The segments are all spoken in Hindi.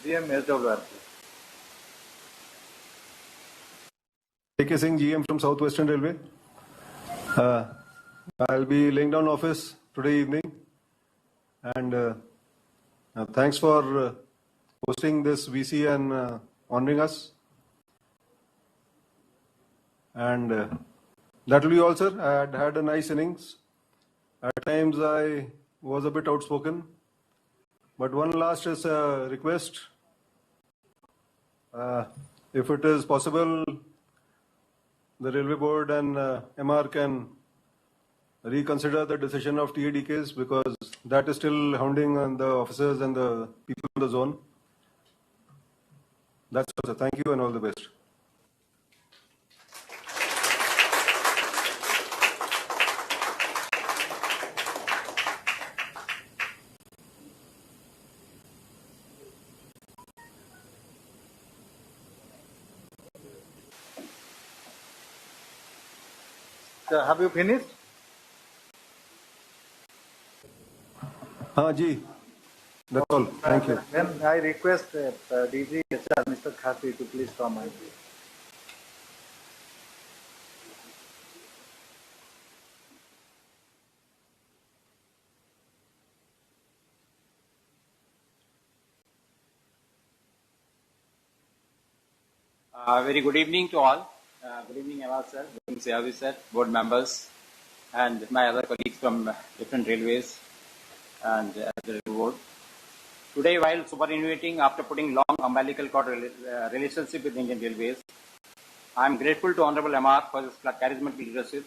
GM SWRP. A.K. Singh, GM from South Western Railway. I'll be laying down office today evening, and thanks for hosting this VC and honoring us. And that will be all, sir. I had a nice innings. At times I was a bit outspoken, but one last is a request. If it is possible, the Railway Board and MR can reconsider the decision of TADKs, because that is still hounding on the officers and the people in the zone. That's all, sir. Thank you and all the best. So have you finished? Ji. That's all. Thank you. Then I request DG HR, Mr. Khasi, to please come and Very good evening to all. Good evening, Awad sir, good evening, Siavi sir, board members, and my other colleagues from different railways and the board. Today, while superannuating after putting long umbilical cord relationship with Indian Railways, I am grateful to Honorable MR for his charismatic leadership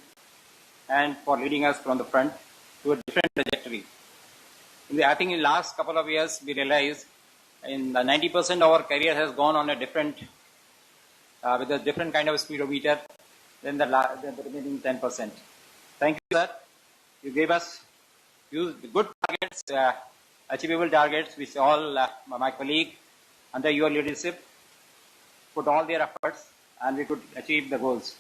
and for leading us from the front to a different trajectory. I think in the last couple of years, we realized in 90% of our career has gone on a different with a different kind of speedometer than the remaining 10%. Thank you, sir. You gave us good targets, achievable targets, which all my colleague under your leadership put all their efforts and we could achieve the goals.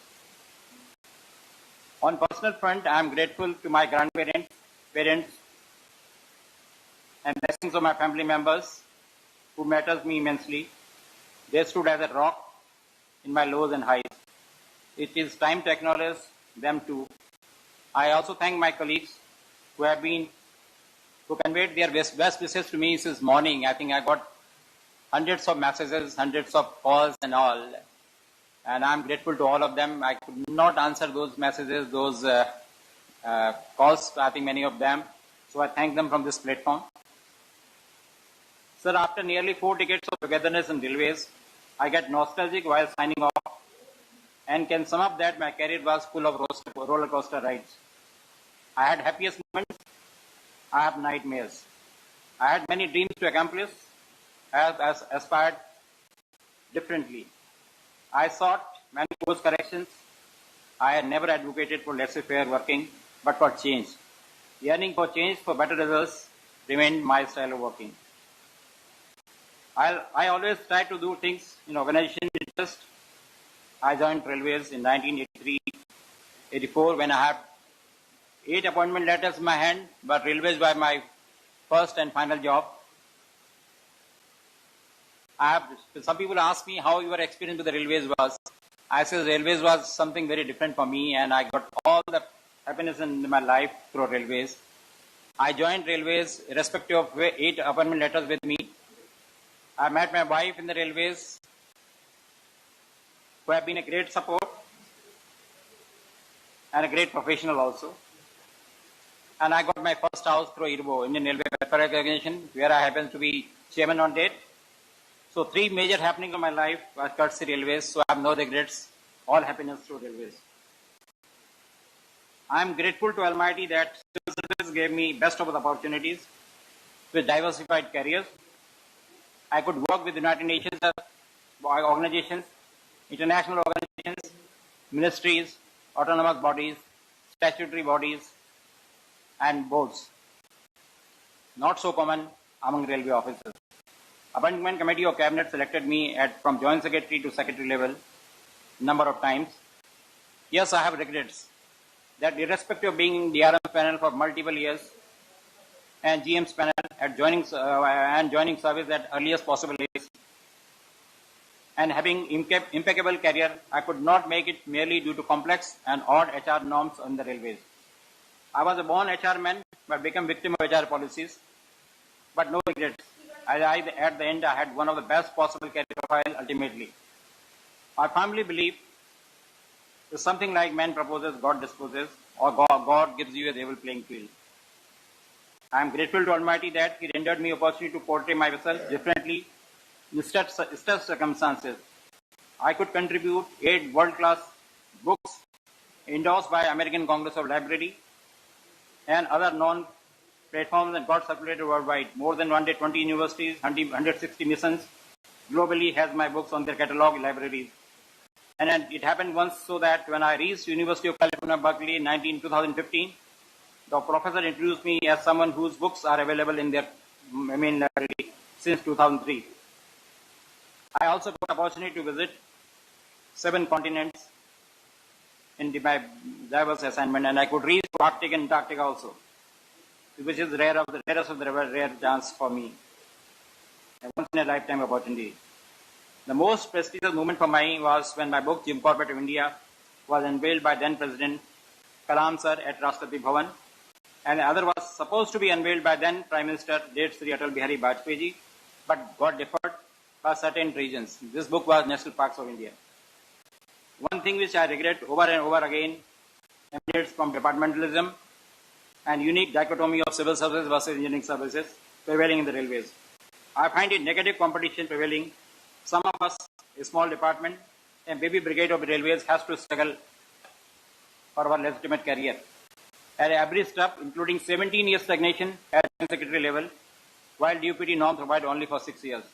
On personal front, I am grateful to my grandparents, parents, and blessings of my family members who matters me immensely. They stood as a rock in my lows and highs. It is time to acknowledge them too. I also thank my colleagues who conveyed their best wishes to me since morning. I think I got hundreds of messages, hundreds of calls and all. And I'm grateful to all of them. I could not answer those messages, those calls, I think many of them. So I thank them from this platform. Sir, after nearly 4 decades of togetherness in railways, I get nostalgic while signing off, and can sum up that my career was full of roller coaster rides. I had happiest moments, I have nightmares. I had many dreams to accomplish, I have aspired differently. I sought many course corrections. I had never advocated for laissez-faire working, but for change. Yearning for change, for better results, remained my style of working. I always try to do things in organization interest. I joined railways in 1983-84 when I had 8 appointment letters in my hand, but railways were my first and final job. Some people ask me how your experience with the railways was. I said railways was something very different for me, and I got all the happiness in my life through railways. I joined railways irrespective of 8 appointment letters with me. I met my wife in the railways, who have been a great support and a great professional also. And I got my first house through IRBO, Indian Railway Welfare Organization, where I happen to be chairman on date. So 3 major happenings of my life were courtesy railways, so I have no regrets, all happiness through railways. I am grateful to Almighty that civil service gave me best of the opportunities with diversified careers. I could work with United Nations organizations, international organizations, ministries, autonomous bodies, statutory bodies, and boards. Not so common among railway officers. Appointment Committee of Cabinet selected me from Joint Secretary to Secretary level number of times. Yes, I have regrets that irrespective of being in DRM panel for multiple years and GM's panel at joining service at earliest possible age. And having impeccable career, I could not make it merely due to complex and odd HR norms on the railways. I was a born HR man, but became victim of HR policies. But no regrets. At the end, I had one of the best possible career profile ultimately. I firmly believe it's something like man proposes, God disposes, or God gives you a level playing field. I am grateful to Almighty that He rendered me opportunity to portray myself differently in such circumstances. I could contribute 8 world-class books endorsed by American Congress of Library and other non-platforms that got circulated worldwide. More than 120 universities, 160 missions globally has my books on their catalog libraries. And it happened once so that when I reached University of California, Berkeley in 2015, the professor introduced me as someone whose books are available in their main library since 2003. I also got the opportunity to visit 7 continents in my diverse assignment, and I could reach Arctic and Antarctica also, which is the rarest of the rare chance for me. A once in a lifetime opportunity. The most prestigious moment for me was when my book, Jim Corbett of India, was unveiled by then President Kalam sir at Rashtrapati Bhavan, and the other was supposed to be unveiled by then Prime Minister Sri Atal Bihari Vajpayee, but got deferred by certain reasons. This book was National Parks of India. One thing which I regret over and over again emanates from departmentalism and unique dichotomy of civil services versus engineering services prevailing in the railways. I find it negative competition prevailing. Some of us, a small department, a baby brigade of railways has to struggle for our legitimate career. At every step, including 17 years stagnation at secretary level, while DUPT norms provide only for 6 years.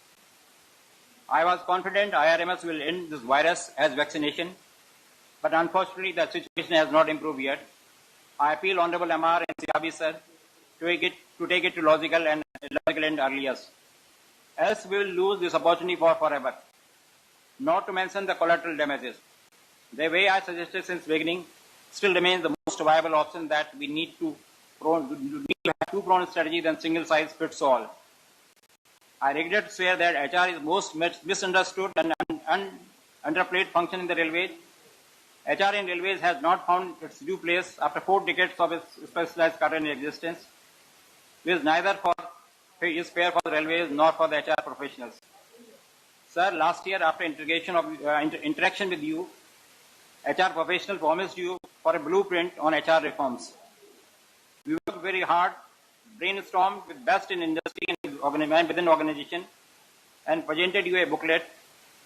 I was confident IRMS will end this virus as vaccination, but unfortunately the situation has not improved yet. I appeal Honorable MR and CRB sir to take it to logical end earliest. Else we will lose this opportunity forever. Not to mention the collateral damages. The way I suggested since beginning still remains the most viable option, that we need to have two-pronged strategy than single size fits all. I regret to say that HR is most misunderstood and underplayed function in the railways. HR in railways has not found its due place after 4 decades of its specialized career in existence, which is neither is fair for the railways nor for the HR professionals. Sir, last year after interaction with you, HR professional promised you for a blueprint on HR reforms. We worked very hard, brainstormed with best in industry and within organization, and presented you a booklet.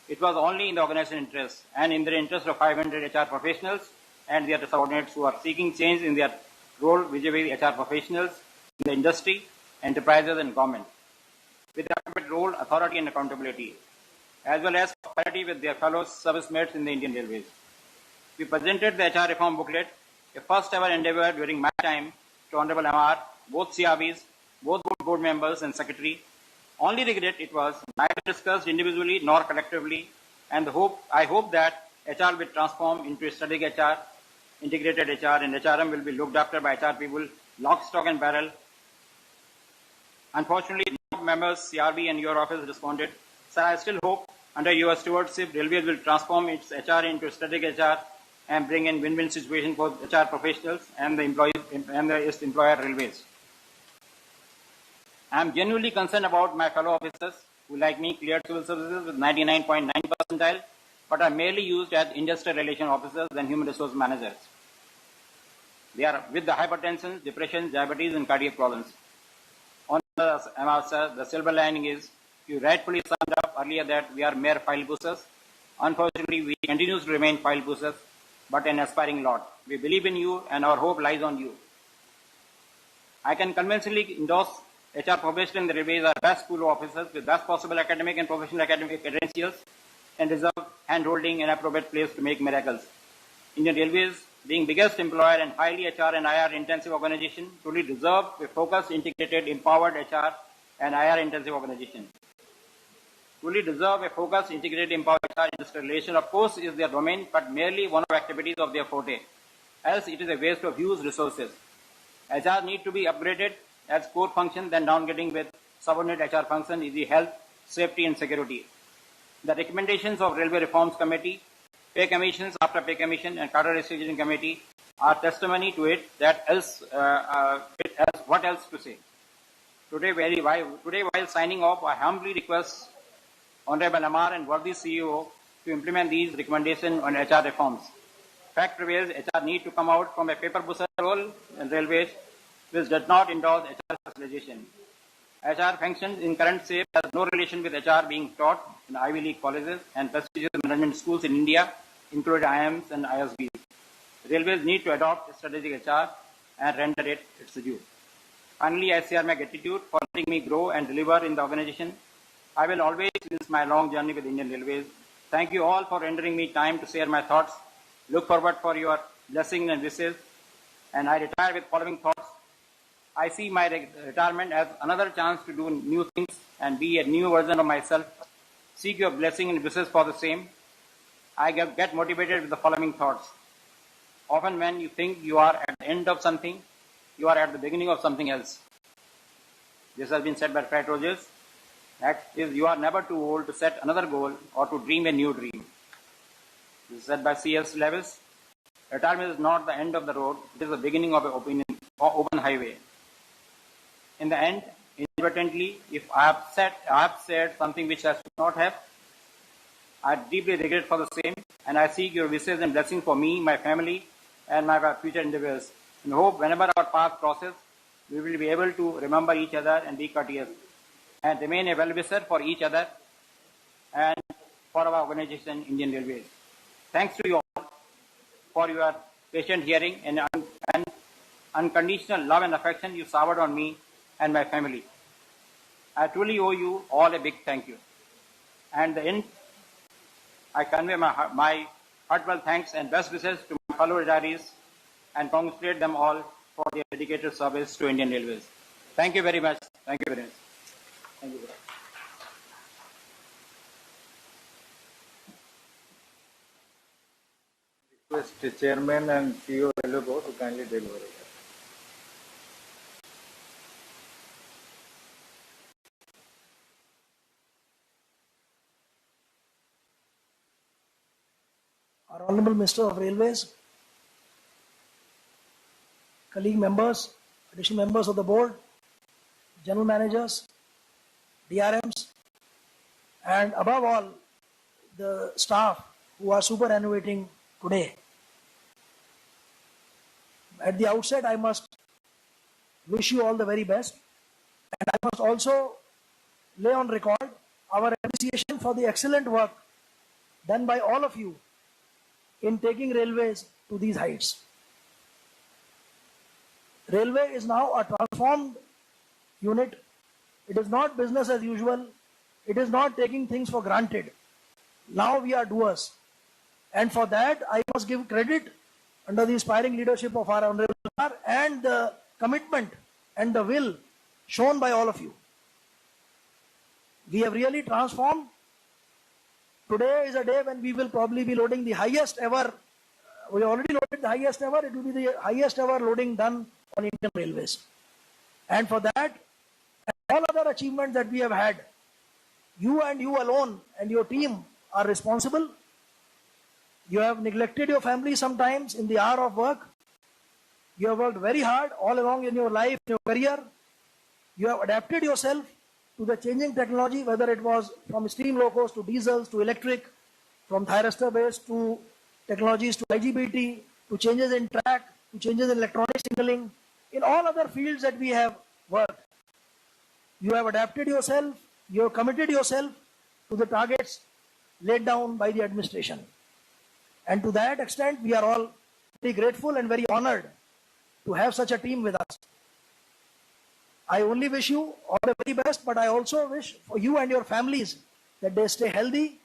It was only in the organization interest and in the interest of 500 HR professionals and their subordinates who are seeking change in their role vis-a-vis HR professionals in the industry, enterprises and government, with the appropriate role, authority and accountability, as well as parity with their fellow service mates in the Indian Railways. We presented the HR reform booklet, a first ever endeavor during my time, to Honorable MR, both CRBs, both board members and secretary. Only regret it was neither discussed individually nor collectively, and I hope that HR will transform into a strategic HR, integrated HR, and HRM will be looked after by HR people, lock, stock and barrel. Unfortunately, no members, CRB and your office responded. Sir, I still hope under your stewardship, Railways will transform its HR into strategic HR and bring in win-win situation for HR professionals and the employees and its employer Railways. I am genuinely concerned about my fellow officers who, like me, cleared civil services with 99.9 percentile, but are merely used as industrial relation officers and human resource managers. They are with the hypertension, depression, diabetes, and cardiac problems. On the MR, sir, the silver lining is you rightfully summed up earlier that we are mere file pushers. Unfortunately, we continue to remain file pushers, but an aspiring lot. We believe in you, and our hope lies on you. I can convincingly endorse HR professionals in the railways are best pool of officers with best possible academic and professional academic credentials and deserve hand-holding and appropriate place to make miracles. Indian Railways, being biggest employer and highly HR and IR intensive organization, truly deserve a focused, integrated, empowered HR and IR intensive organization. Truly deserve a focused, integrated, empowered HR industrial relation, of course, is their domain, but merely one of activities of their forte. Else, it is a waste of huge resources. HR need to be upgraded as core function, then downgrading with subordinate HR function is the health, safety and security. The recommendations of Railway Reforms Committee, Pay Commissions after Pay Commission and Cadre Restitution Committee are testimony to it. What else to say? Today, while signing off, I humbly request Honorable Amar and worthy CEO to implement these recommendations on HR reforms. Fact prevails, HR need to come out from a paper pusher role in railways, which does not endorse HR specialization. HR functions in current shape has no relation with HR being taught in Ivy League colleges and prestigious management schools in India, including IIMs and ISBs. Railways need to adopt strategic HR and render it its due. Finally, I share my gratitude for letting me grow and deliver in the organization. I will always miss my long journey with Indian Railways. Thank you all for rendering me time to share my thoughts. Look forward for your blessings and wishes. And I retire with following thoughts. I see my retirement as another chance to do new things and be a new version of myself. Seek your blessing and wishes for the same. I get motivated with the following thoughts. Often when you think you are at the end of something, you are at the beginning of something else. This has been said by Fred Rogers. That is, you are never too old to set another goal or to dream a new dream. This is said by C.S. Lewis. Retirement is not the end of the road, it is the beginning of an open highway. In the end, inadvertently, if I have said something which I should not have, I deeply regret for the same, and I seek your wishes and blessings for me, my family, and my future endeavors. And hope whenever our path crosses, we will be able to remember each other and be courteous, and remain a well-wisher for each other and for our organization, Indian Railways. Thanks to you all for your patient hearing and unconditional love and affection you showered on me and my family. I truly owe you all a big thank you. And the end, I convey my heartfelt thanks and best wishes to my fellow retirees and congratulate them all for their dedicated service to Indian Railways. Thank you very much. Thank you very much. Thank you. Request the Chairman and CEO Railway Board to kindly deliver it. Our Honorable Minister of Railways, colleague members, additional members of the board, general managers, DRMs, and above all, the staff who are superannuating today. At the outset, I must wish you all the very best, and I must also lay on record our appreciation for the excellent work done by all of you in taking railways to these heights. Railway is now a transformed unit. It is not business as usual. It is not taking things for granted. Now we are doers. And for that, I must give credit under the inspiring leadership of our Honorable Sir and the commitment and the will shown by all of you. We have really transformed. Today is a day when we will probably be loading the highest ever. We already loaded the highest ever. It will be the highest ever loading done on Indian Railways. And for that, and all other achievements that we have had, you and you alone and your team are responsible. You have neglected your family sometimes in the hour of work. You have worked very hard all along in your life, in your career. You have adapted yourself to the changing technology, whether it was from steam locos to diesels to electric, from thyristor base to technologies to IGBT, to changes in track, to changes in electronic signaling, in all other fields that we have worked. You have adapted yourself, you have committed yourself to the targets laid down by the administration. And to that extent, we are all very grateful and very honored to have such a team with us. I only wish you all the very best, but I also wish for you and your families that they stay healthy,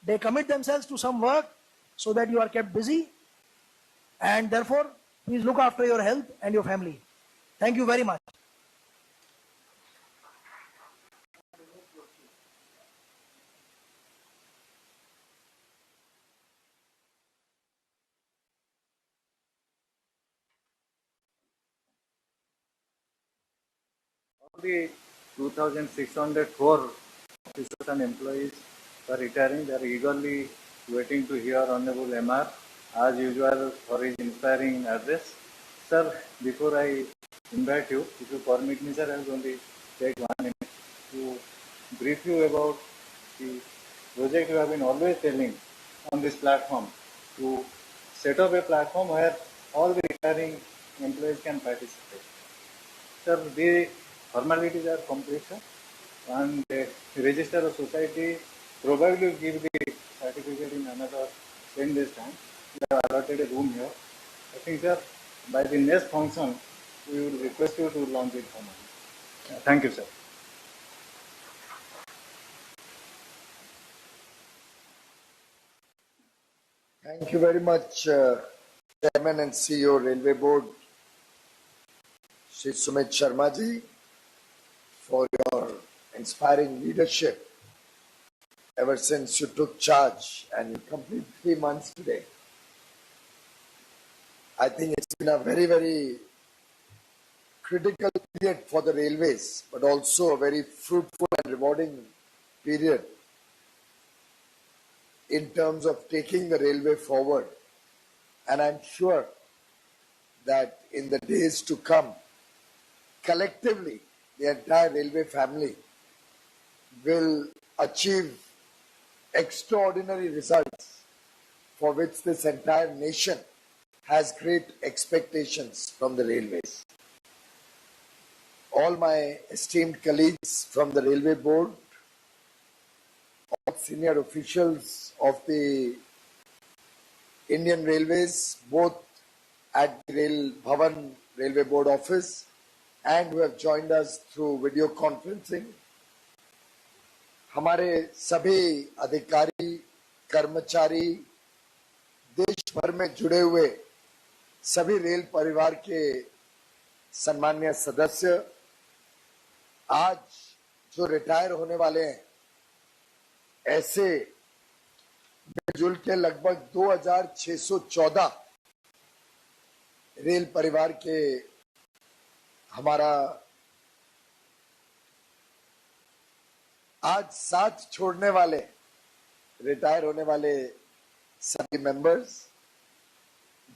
they commit themselves to some work so that you are kept busy, and therefore, please look after your health and your family. Thank you very much. approximately 2,604 officers and employees are retiring. They are eagerly waiting to hear Honorable MR as usual for his inspiring address. Sir, before I invite you, if you permit me, sir, I will only take 1 minute to brief you about the project you have been always telling on this platform to set up a platform where all the retiring employees can participate. Sir, the formalities are complete, sir, and the register of society probably will give the certificate in another 10 days time. We have allotted a room here. I think, sir, by the next function, we will request you to launch it for me. Thank you, sir. Thank you very much, Chairman and CEO Railway Board, Shri Sumit Sharma ji, for your inspiring leadership ever since you took charge and you complete 3 months today. I think it's been a very, very critical period for the railways, but also a very fruitful and rewarding period in terms of taking the railway forward. And I'm sure that in the days to come, collectively, the entire railway family will achieve extraordinary results for which this entire nation has great expectations from the railways. All my esteemed colleagues from the Railway Board, all senior officials of the Indian Railways, both at the Rail Bhavan Railway Board office and who have joined us through video conferencing, हमारे सभी अधिकारी, कर्मचारी, देश भर में जुड़े हुए सभी रेल परिवार के सम्मानीय सदस्य, आज जो रिटायर होने वाले हैं, ऐसे मिलजुल के लगभग 2614 रेल परिवार के हमारा आज साथ छोड़ने वाले, रिटायर होने वाले सभी मेंबर्स,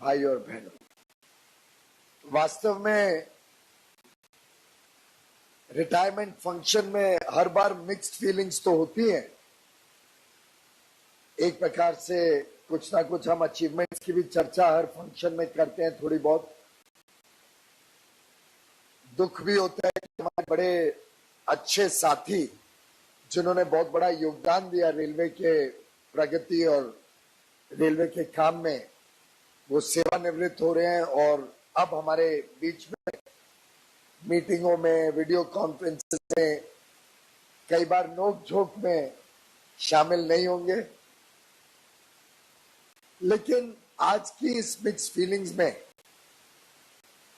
भाई और बहनों, वास्तव में रिटायरमेंट फंक्शन में हर बार मिक्स्ड फीलिंग्स तो होती हैं। एक प्रकार से कुछ ना कुछ हम अचीवमेंट्स की भी चर्चा हर फंक्शन में करते हैं, थोड़ी बहुत दुख भी होता है कि हमारे बड़े अच्छे साथी जिन्होंने बहुत बड़ा योगदान दिया रेलवे के प्रगति और रेलवे के काम में, वो सेवानिवृत्त हो रहे हैं और अब हमारे बीच में मीटिंगों में, वीडियो कॉन्फ्रेंसेस में, कई बार नोक झोंक में शामिल नहीं होंगे। लेकिन आज की इस मिक्स फीलिंग्स में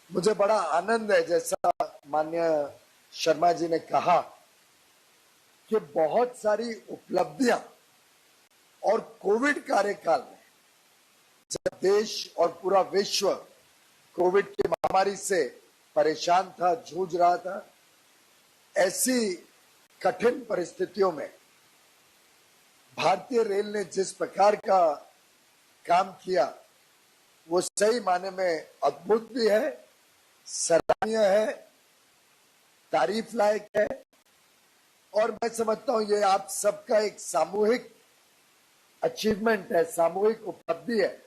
मुझे बड़ा आनंद है, जैसा माननीय शर्मा जी ने कहा कि बहुत सारी उपलब्धियां और कोविड कार्यकाल में जब देश और पूरा विश्व कोविड की महामारी से परेशान था, जूझ रहा था, ऐसी कठिन परिस्थितियों में भारतीय रेल ने जिस प्रकार का काम किया, वो सही माने में अद्भुत भी है, सराहनीय है, तारीफ लायक है और मैं समझता हूं ये आप सबका एक सामूहिक अचीवमेंट है, सामूहिक उपलब्धि है,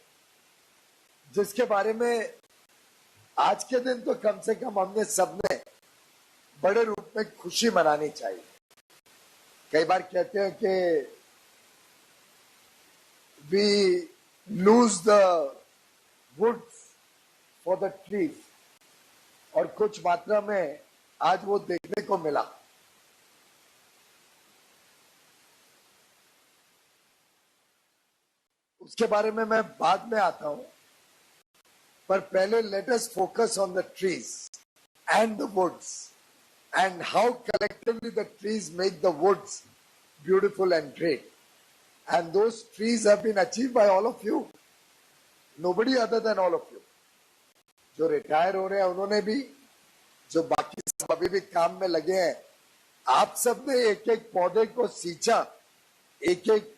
जिसके बारे में आज के दिन तो कम से कम हमने सबने बड़े रूप में खुशी मनानी चाहिए। कई बार कहते हैं कि we lose the woods for the trees, और कुछ मात्रा में आज वो देखने को मिला। उसके बारे में मैं बाद में आता हूं, पर पहले let us focus on the trees and the woods and how collectively the trees make the woods beautiful and great. And those trees have been achieved by all of you. Nobody other than all of you. जो रिटायर हो रहे हैं उन्होंने भी, जो बाकी सब अभी भी काम में लगे हैं, आप सब ने एक एक पौधे को सींचा, एक एक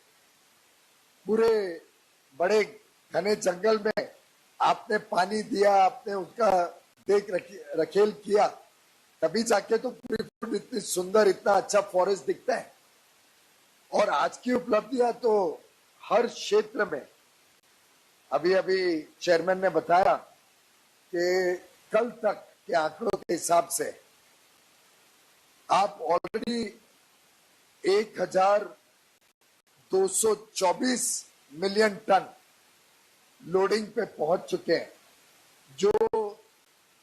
पूरे बड़े घने जंगल में आपने पानी दिया, आपने उसका देख रखेल किया, तभी जाके तो पूरी इतनी सुंदर, इतना अच्छा फॉरेस्ट दिखता है। और आज की उपलब्धियां तो हर क्षेत्र में, अभी अभी चेयरमैन ने बताया कि कल तक के आंकड़ों के हिसाब से आप ऑलरेडी 1224 मिलियन टन लोडिंग पे पहुंच चुके हैं, जो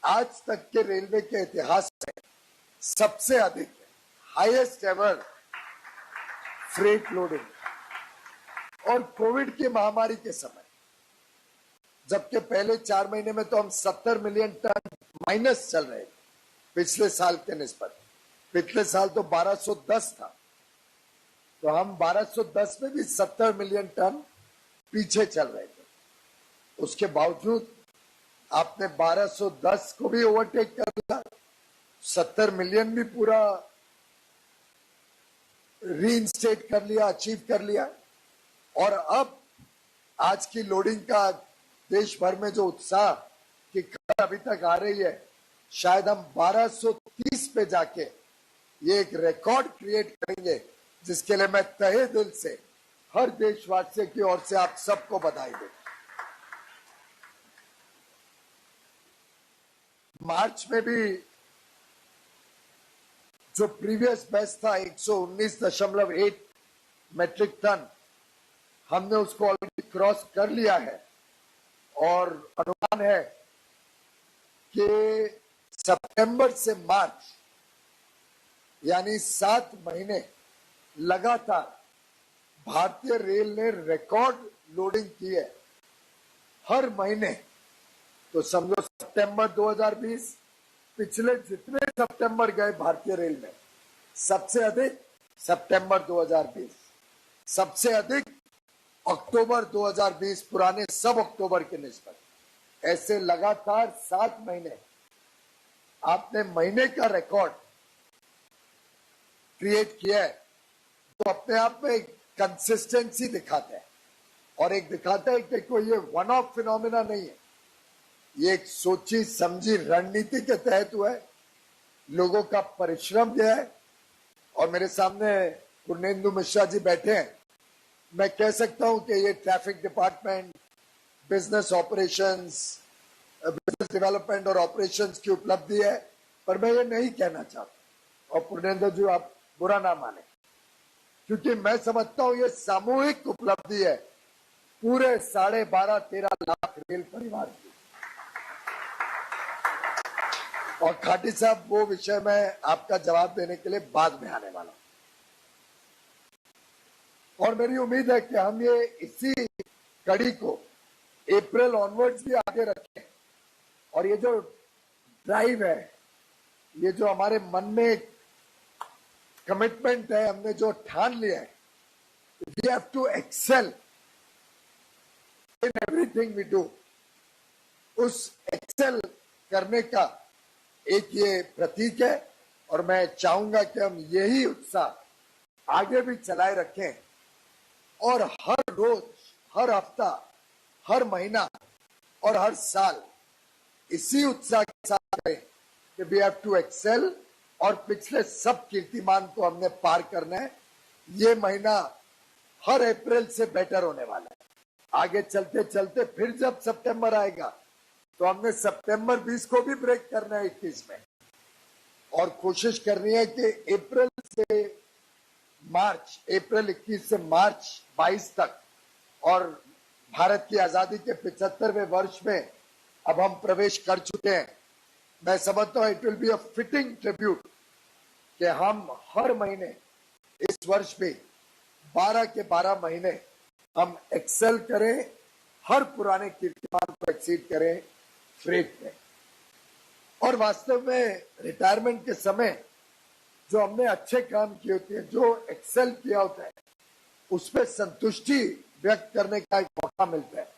आज तक के रेलवे के इतिहास में सबसे अधिक हाईएस्ट एवर फ्रेट लोडिंग। और कोविड की महामारी के समय, जबकि पहले 4 महीने में तो हम 70 मिलियन टन माइनस चल रहे थे पिछले साल के निस्बत। पिछले साल तो 1210 था, तो हम 1210 में भी 70 मिलियन टन पीछे चल रहे थे। उसके बावजूद आपने 1210 को भी ओवरटेक कर लिया, 70 मिलियन भी पूरा रीइंस्टेट कर लिया, अचीव कर लिया। और अब आज की लोडिंग का देश भर में जो उत्साह की खबर अभी तक आ रही है, शायद हम 1230 पे जाके ये एक रिकॉर्ड क्रिएट करेंगे, जिसके लिए मैं तहे दिल से हर देशवासियों की ओर से आप सबको बधाई देता हूं। मार्च में भी जो प्रीवियस बेस्ट था 119.8 मेट्रिक टन, हमने उसको ऑलरेडी क्रॉस कर लिया है। और अनुमान है कि सितंबर से मार्च यानी 7 महीने लगातार भारतीय रेल ने रिकॉर्ड लोडिंग की है हर महीने। तो समझो सितंबर 2020, पिछले जितने सितंबर गए भारतीय रेल में, सबसे अधिक सितंबर 2020, सबसे अधिक अक्टूबर 2020, पुराने सब अक्टूबर के निस्बत। ऐसे लगातार 7 महीने आपने महीने का रिकॉर्ड क्रिएट किया है, तो अपने आप में एक कंसिस्टेंसी दिखाता है। और एक दिखाता है कि कोई ये वन ऑफ फिनोमिना नहीं है, ये एक सोची समझी रणनीति के तहत हुआ है, लोगों का परिश्रम दिया है। और मेरे सामने पूर्णेंदु मिश्रा जी बैठे हैं, मैं कह सकता हूं कि ये traffic department, business operations, business development और ऑपरेशंस की उपलब्धि है, पर मैं ये नहीं कहना चाहता। और पूर्णेंदु जी आप बुरा ना माने, क्योंकि मैं समझता हूं ये सामूहिक उपलब्धि है पूरे 12.5-13 लाख रेल परिवार की। और खाटी साहब, वो विषय में आपका जवाब देने के लिए बाद में आने वाला हूं। और मेरी उम्मीद है कि हम ये इसी कड़ी को अप्रैल ऑनवर्ड्स भी आगे रखें। और ये जो ड्राइव है, ये जो हमारे मन में कमिटमेंट है, हमने जो ठान लिया है, we have to excel in everything we do, उस एक्सेल करने का एक ये प्रतीक है। और मैं चाहूंगा कि हम यही उत्साह आगे भी चलाए रखें और हर रोज, हर हफ्ता, हर महीना और हर साल इसी उत्साह के साथ करें कि वी हैव टू एक्सेल। और पिछले सब कीर्तिमान को हमने पार करना है। ये महीना हर अप्रैल से बेटर होने वाला है। आगे चलते चलते फिर जब सितंबर आएगा, तो हमने सितंबर 20 को भी ब्रेक करना है 21 में। और कोशिश करनी है कि अप्रैल 21 से मार्च 22 तक, और भारत की आजादी के 75वें वर्ष में अब हम प्रवेश कर चुके हैं। मैं समझता हूं it will be a fitting tribute कि हम हर महीने इस वर्ष भी 12 के 12 महीने हम एक्सेल करें, हर पुराने कीर्तिमान को एक्सीड करें फ्रेट में। और वास्तव में रिटायरमेंट के समय जो हमने अच्छे काम किए होते हैं, जो एक्सेल किया होता है, उसमें संतुष्टि व्यक्त करने का एक मौका मिलता है।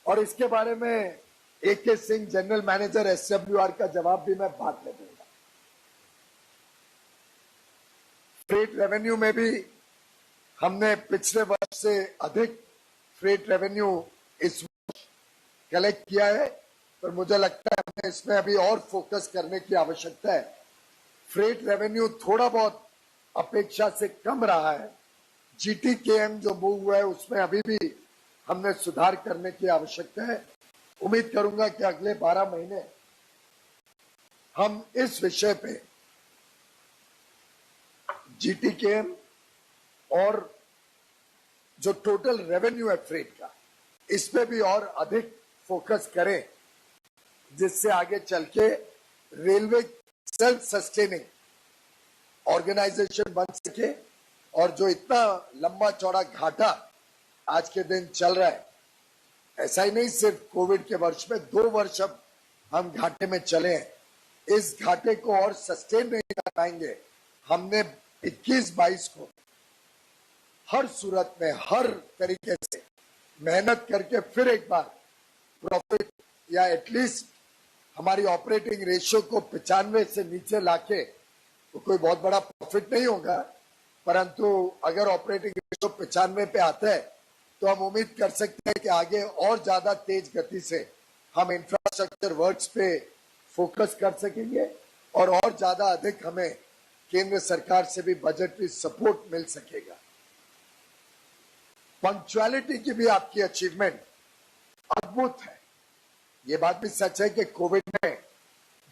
और इसके बारे में AK Singh, general manager SWR का जवाब भी मैं बाद में दूंगा। फ्रेट रेवेन्यू में भी हमने पिछले वर्ष से अधिक फ्रेट रेवेन्यू इस वर्ष कलेक्ट किया है, पर मुझे लगता है हमें इसमें अभी और फोकस करने की आवश्यकता है। फ्रेट रेवेन्यू थोड़ा बहुत अपेक्षा से कम रहा है। GTKM जो मूव हुआ है उसमें अभी भी हमने सुधार करने की आवश्यकता है। उम्मीद करूंगा कि अगले 12 महीने हम इस विषय पे GTKM और जो टोटल रेवेन्यू है फ्रेट का, इस पे भी और अधिक फोकस करें, जिससे आगे चल के रेलवे सेल्फ सस्टेनिंग ऑर्गेनाइजेशन बन सके। और जो इतना लंबा चौड़ा घाटा आज के दिन चल रहा है, ऐसा ही नहीं सिर्फ कोविड के वर्ष में, 2 वर्ष अब हम घाटे में चले हैं। इस घाटे को और सस्टेन नहीं कर पाएंगे। हमने 21-22 को हर सूरत में हर तरीके से मेहनत करके फिर एक बार प्रॉफिट या एटलीस्ट हमारी ऑपरेटिंग रेशियो को 95 से नीचे लाके, तो कोई बहुत बड़ा प्रॉफिट नहीं होगा, परंतु अगर ऑपरेटिंग रेशियो 95 पे आता है तो हम उम्मीद कर सकते हैं कि आगे और ज्यादा तेज गति से हम इंफ्रास्ट्रक्चर वर्क्स पे फोकस कर सकेंगे और ज्यादा अधिक हमें केंद्र सरकार से भी बजटरी सपोर्ट मिल सकेगा। पंक्चुअलिटी की भी आपकी अचीवमेंट अद्भुत है। ये बात भी सच है कि कोविड में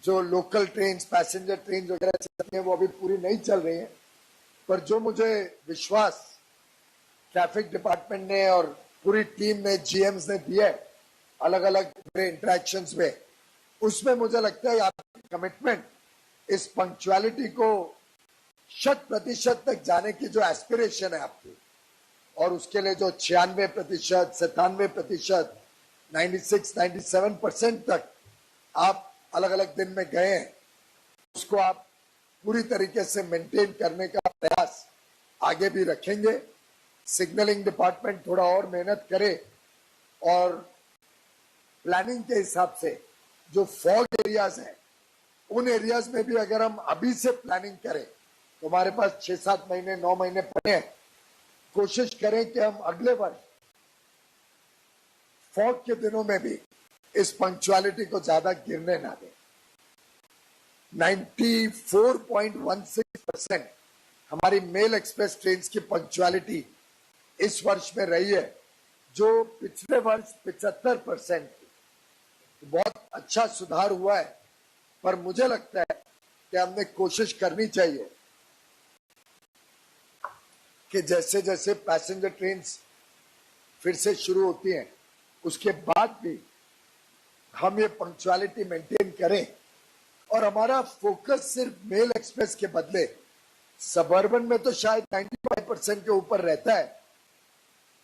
जो लोकल ट्रेन, पैसेंजर ट्रेन वगैरह चलती हैं वो अभी पूरी नहीं चल रही हैं, पर जो मुझे विश्वास ट्रैफिक डिपार्टमेंट ने और पूरी टीम ने, GMs ने दिया है अलग अलग इंटरेक्शंस में, उसमें मुझे लगता है आपकी कमिटमेंट इस पंक्चुअलिटी को 100% तक जाने की जो एस्पिरेशन है आपकी, और उसके लिए जो 96%, 97%, 96-97% तक आप अलग अलग दिन में गए हैं, उसको आप पूरी तरीके से मेंटेन करने का प्रयास आगे भी रखेंगे। सिग्नलिंग डिपार्टमेंट थोड़ा और मेहनत करे और प्लानिंग के हिसाब से जो फॉग एरियाज हैं, उन एरियाज में भी अगर हम अभी से प्लानिंग करें तो हमारे पास 6-7 महीने 9 महीने पड़े हैं। कोशिश करें कि हम अगले वर्ष फॉग के दिनों में भी इस पंक्चुअलिटी को ज्यादा गिरने ना दें। 94.16% हमारी मेल एक्सप्रेस ट्रेन की पंक्चुअलिटी इस वर्ष में रही है, जो पिछले वर्ष 75% थी। बहुत अच्छा सुधार हुआ है, पर मुझे लगता है कि हमने कोशिश करनी चाहिए कि जैसे जैसे पैसेंजर ट्रेन फिर से शुरू होती हैं, उसके बाद भी हम ये पंक्चुअलिटी मेंटेन करें और हमारा फोकस सिर्फ मेल एक्सप्रेस के बदले सबर्बन में तो शायद 95% के ऊपर रहता है,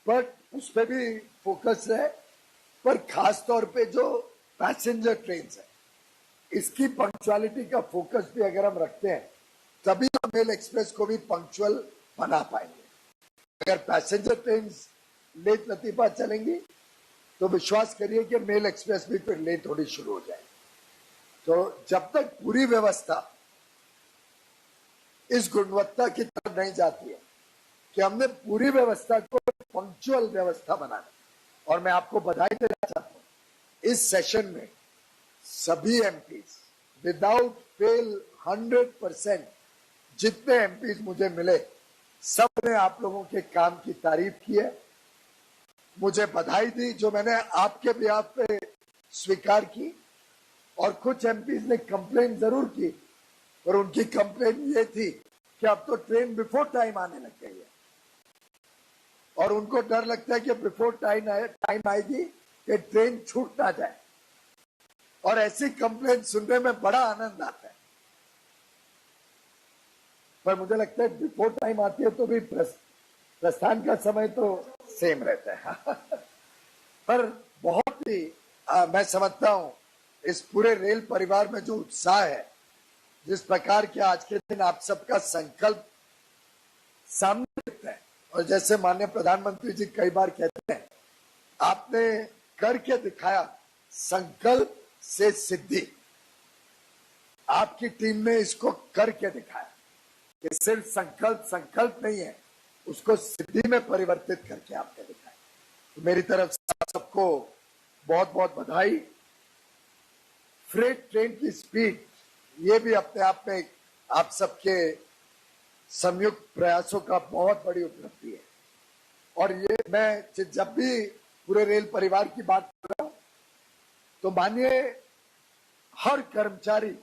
बट उस पर भी फोकस है। पर खास तौर पे जो पैसेंजर ट्रेन है, इसकी पंक्चुअलिटी का फोकस भी अगर हम रखते हैं, तभी हम मेल एक्सप्रेस को भी पंक्चुअल बना पाएंगे। अगर पैसेंजर ट्रेन लेट लतीफा चलेंगी तो विश्वास करिए कि मेल एक्सप्रेस भी फिर लेट होनी शुरू हो जाए। तो जब तक पूरी व्यवस्था इस गुणवत्ता की तरफ नहीं जाती है कि हमने पूरी व्यवस्था को पंक्चुअल व्यवस्था बनाना, और मैं आपको बधाई देना चाहता हूं, इस सेशन में सभी एमपीज विदाउट फेल 100% जितने एमपीज मुझे मिले, सबने आप लोगों के काम की तारीफ की है, मुझे बधाई दी, जो मैंने आपके बिहाफ पे स्वीकार की। और कुछ एमपीज ने कंप्लेन जरूर की, पर उनकी कंप्लेन ये थी कि अब तो ट्रेन बिफोर टाइम आने लग गई है और उनको डर लगता है कि बिफोर टाइम आएगी कि ट्रेन छूट ना जाए, और ऐसी कंप्लेन सुनने में बड़ा आनंद आता है। पर मुझे लगता है बिफोर टाइम आती है तो भी प्रस्थान का समय तो सेम रहता है। पर बहुत ही मैं समझता हूं इस पूरे रेल परिवार में जो उत्साह है, जिस प्रकार के आज के दिन आप सबका संकल्प सामने दिखता है, और जैसे माननीय प्रधानमंत्री जी कई बार कहते हैं, आपने करके दिखाया, संकल्प से सिद्धि। आपकी टीम ने इसको करके दिखाया। कि सिर्फ संकल्प नहीं है, उसको सिद्धि में परिवर्तित करके आपने दिखाया। तो मेरी तरफ से आप सबको बहुत बहुत बधाई। फ्रेट ट्रेन की स्पीड, ये भी अपने आप में आप सबके संयुक्त प्रयासों का बहुत बड़ी उपलब्धि है। और ये मैं जब भी पूरे रेल परिवार की बात कर रहा हूं, तो मानिए हर कर्मचारी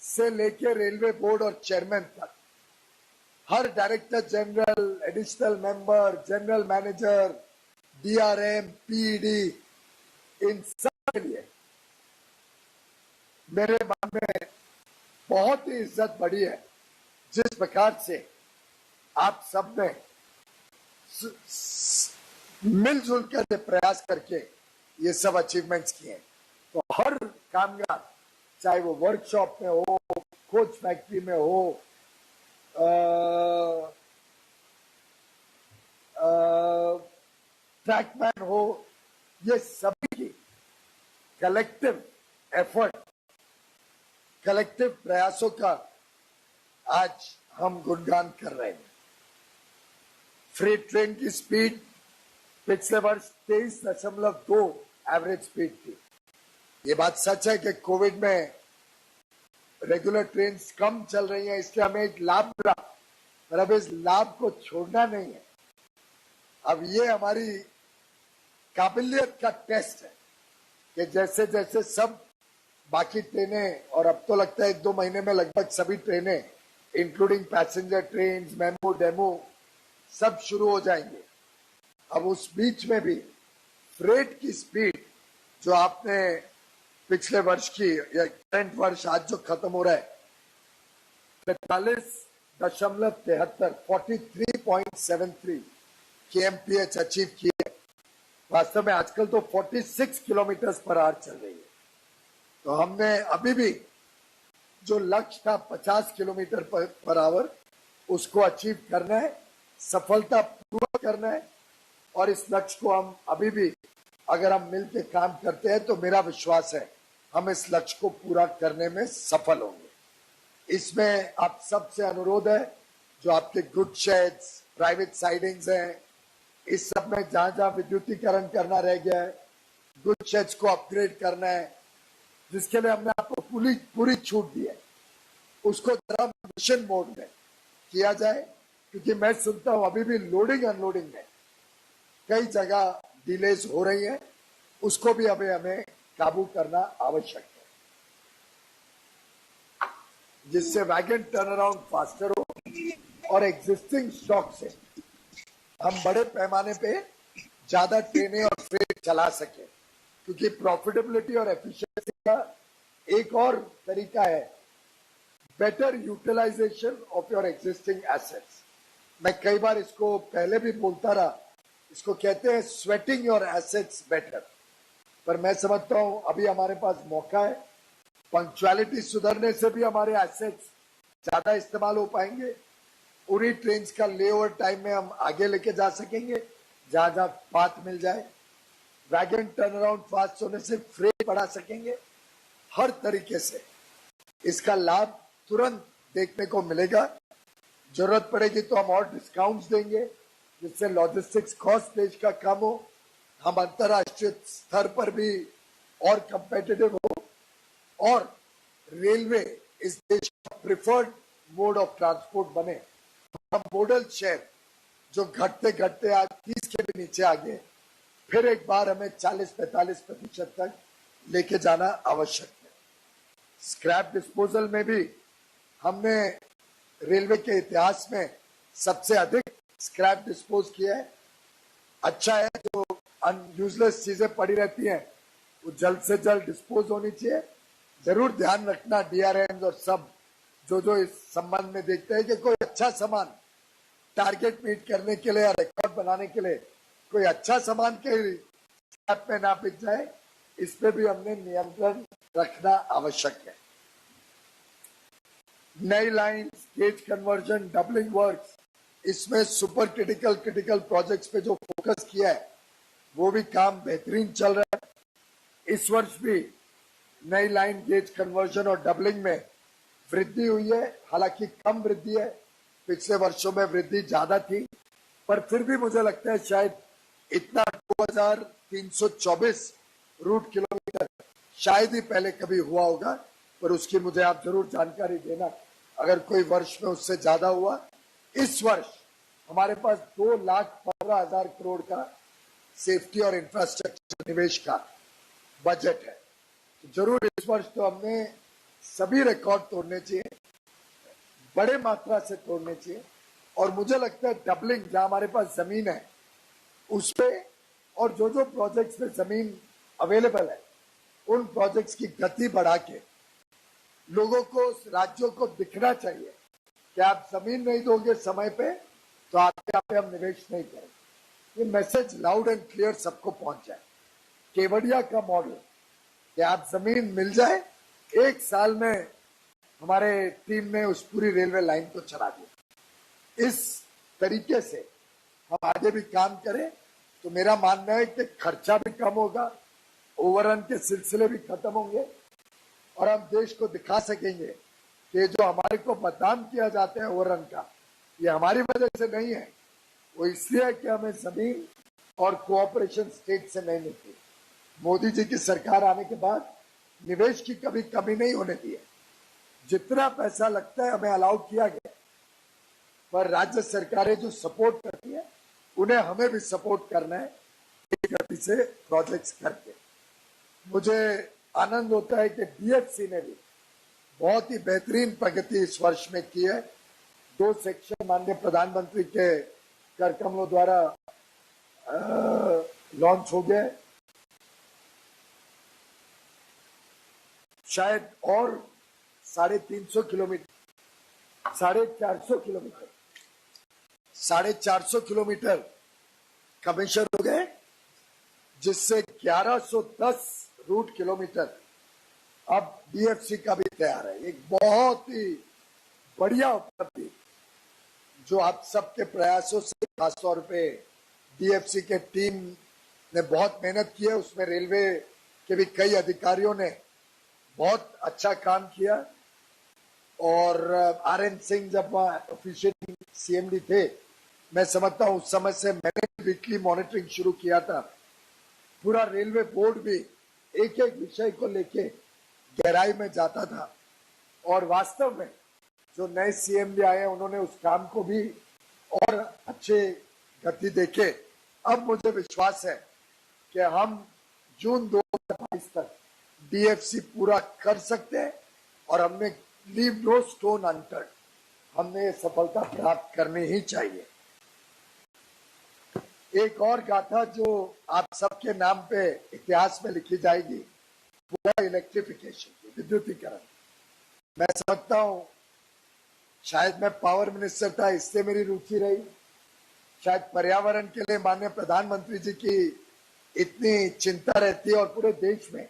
से लेके रेलवे बोर्ड और चेयरमैन तक, हर director general, additional member, general manager, DRM, PD, इन सब के लिए मेरे मन में बहुत ही इज्जत बढ़ी है जिस प्रकार से आप सब ने मिलजुल कर प्रयास करके ये सब अचीवमेंट्स किए। तो हर कामगार, चाहे वो वर्कशॉप में हो, कोच फैक्ट्री में हो, ट्रैकमैन हो, ये सभी की कलेक्टिव एफर्ट, कलेक्टिव प्रयासों का आज हम गुणगान कर रहे हैं। फ्रेट ट्रेन की स्पीड पिछले वर्ष 23.2 एवरेज स्पीड थी। ये बात सच है कि कोविड में रेगुलर ट्रेन कम चल रही हैं, इसलिए हमें एक लाभ मिला, पर अब इस लाभ को छोड़ना नहीं है। अब ये हमारी काबिलियत का टेस्ट है कि जैसे जैसे सब बाकी ट्रेनें, और अब तो लगता है 1-2 महीने में लगभग सभी ट्रेनें including passenger train, memo, demo सब शुरू हो जाएंगे। अब उस बीच में भी फ्रेट की स्पीड जो आपने पिछले वर्ष की या करंट वर्ष आज जो खत्म हो रहा है 43.73 kmph अचीव की है। वास्तव में आजकल तो 46 किलोमीटर पर आवर चल रही है। तो हमने अभी भी जो लक्ष्य था 50 किलोमीटर पर आवर, उसको अचीव करना है, सफलता पूर्वक करना है। और इस लक्ष्य को हम अभी भी अगर हम मिलकर काम करते हैं तो मेरा विश्वास है हम इस लक्ष्य को पूरा करने में सफल होंगे। इसमें आप सबसे अनुरोध है, जो आपके गुड शेड्स, प्राइवेट साइडिंग्स हैं, इस सब में जहां जहां विद्युतीकरण करना रह गया है, गुड शेड्स को अपग्रेड करना है, जिसके लिए हमने आपको पूरी छूट दी है, उसको जरा मिशन मोड में किया जाए। क्योंकि मैं सुनता हूं अभी भी लोडिंग अनलोडिंग में कई जगह डिलेज हो रही है, उसको भी अभी हमें काबू करना आवश्यक है, जिससे वैगन टर्न अराउंड फास्टर हो और एग्जिस्टिंग स्टॉक से हम बड़े पैमाने पे ज्यादा ट्रेनें और फ्रेट चला सके। क्योंकि प्रॉफिटेबिलिटी और एफिशिएंसी का एक और तरीका है better utilisation of your existing assets. मैं कई बार इसको पहले भी बोलता रहा, इसको कहते हैं स्वेटिंग योर एसेट्स बेटर। पर मैं समझता हूं अभी हमारे पास मौका है, पंक्चुअलिटी सुधरने से भी हमारे एसेट्स ज्यादा इस्तेमाल हो पाएंगे। पूरी ट्रेन का लेओवर टाइम में हम आगे लेके जा सकेंगे जहां जहां पाथ मिल जाए। वैगन टर्न अराउंड फास्ट होने से फ्रेट बढ़ा सकेंगे। हर तरीके से इसका लाभ तुरंत देखने को मिलेगा। जरूरत पड़ेगी तो हम और डिस्काउंट्स देंगे, जिससे लॉजिस्टिक्स कॉस्ट देश का कम हो, हम अंतर्राष्ट्रीय स्तर पर भी और कंपेटिटिव हो, और रेलवे इस देश का प्रिफर्ड मोड ऑफ ट्रांसपोर्ट बने। हम मॉडल शेयर जो घटते घटते आज 30 के भी नीचे आ गए, फिर एक बार हमें 40-45% तक लेके जाना आवश्यक है। स्क्रैप डिस्पोजल में भी हमने रेलवे के इतिहास में सबसे अधिक स्क्रैप डिस्पोज किया है। अच्छा है, जो यूजलेस चीजें पड़ी रहती हैं वो जल्द से जल्द डिस्पोज होनी चाहिए। जरूर ध्यान रखना डीआरएम और सब जो इस संबंध में देखते हैं कि कोई अच्छा सामान टारगेट मीट करने के लिए या रिकॉर्ड बनाने के लिए कोई अच्छा सामान के स्क्रैप में ना बिक जाए, इस पे भी हमने नियंत्रण रखना आवश्यक है। नई line, gauge conversion, doubling works, इसमें सुपर क्रिटिकल प्रोजेक्ट्स पे जो फोकस किया है वो भी काम बेहतरीन चल रहा है। इस वर्ष भी नई लाइन, गेज कन्वर्जन और डबलिंग में वृद्धि हुई है, हालांकि कम वृद्धि है, पिछले वर्षों में वृद्धि ज्यादा थी, पर फिर भी मुझे लगता है शायद इतना 2324 रूट किलोमीटर शायद ही पहले कभी हुआ होगा, पर उसकी मुझे आप जरूर जानकारी देना अगर कोई वर्ष में उससे ज्यादा हुआ। इस वर्ष हमारे पास 2,15,000 करोड़ का सेफ्टी और इंफ्रास्ट्रक्चर निवेश का बजट है। तो जरूर इस वर्ष तो हमने सभी रिकॉर्ड तोड़ने चाहिए, बड़े मात्रा से तोड़ने चाहिए, और मुझे लगता है डबलिंग जहां हमारे पास जमीन है उस पे, और जो जो प्रोजेक्ट्स में जमीन अवेलेबल है उन प्रोजेक्ट्स की गति बढ़ा के लोगों को, राज्यों को दिखना चाहिए कि आप जमीन नहीं दोगे समय पे तो आपके यहाँ पे हम निवेश नहीं करेंगे। ये मैसेज लाउड एंड क्लियर सबको पहुंच जाए। केवड़िया का मॉडल कि आप जमीन मिल जाए, 1 साल में हमारे टीम ने उस पूरी रेलवे लाइन को चला दिया। इस तरीके से हम आगे भी काम करें तो मेरा मानना है कि खर्चा भी कम होगा, ओवररन के सिलसिले भी खत्म होंगे, और हम देश को दिखा सकेंगे कि जो हमारे को बदनाम किया जाता है ओवररन का, ये हमारी वजह से नहीं है, वो इसलिए है कि हमें जमीन और कोऑपरेशन स्टेट से नहीं मिलती। मोदी जी की सरकार आने के बाद निवेश की कभी कमी नहीं होने दी है। जितना पैसा लगता है हमें अलाउ किया गया, पर राज्य सरकारें जो सपोर्ट करती है उन्हें हमें भी सपोर्ट करना है एक गति से प्रोजेक्ट्स करके। मुझे आनंद होता है कि डीएफसी ने भी बहुत ही बेहतरीन प्रगति इस वर्ष में की है। 2 सेक्शन माननीय प्रधानमंत्री के कर कमलों द्वारा लॉन्च हो गए, शायद और 350 किलोमीटर, 450 किलोमीटर कमीशन हो गए, जिससे 1110 रूट किलोमीटर अब डीएफसी का भी तैयार है। एक बहुत ही बढ़िया उपलब्धि जो आप सबके प्रयासों से, खासतौर पे डीएफसी के टीम ने बहुत मेहनत की है, उसमें रेलवे के भी कई अधिकारियों ने बहुत अच्छा काम किया। और आरएन सिंह जब ऑफिशियल सीएमडी थे, मैं समझता हूं उस समय से मैंने वीकली मॉनिटरिंग शुरू किया था। पूरा रेलवे बोर्ड भी एक एक विषय को लेके गहराई में जाता था, और वास्तव में जो नए सीएमडी आए हैं उन्होंने उस काम को भी और अच्छे गति देके अब मुझे विश्वास है कि हम जून 2022 तक डीएफसी पूरा कर सकते हैं, और हमने लीव नो स्टोन अनटर्न्ड, हमने ये सफलता प्राप्त करनी ही चाहिए। एक और गाथा जो आप सबके नाम पे इतिहास में लिखी जाएगी, वो है इलेक्ट्रिफिकेशन, विद्युतीकरण। मैं समझता हूं शायद मैं पावर मिनिस्टर था इससे मेरी रुचि रही, शायद पर्यावरण के लिए माननीय प्रधानमंत्री जी की इतनी चिंता रहती है, और पूरे देश में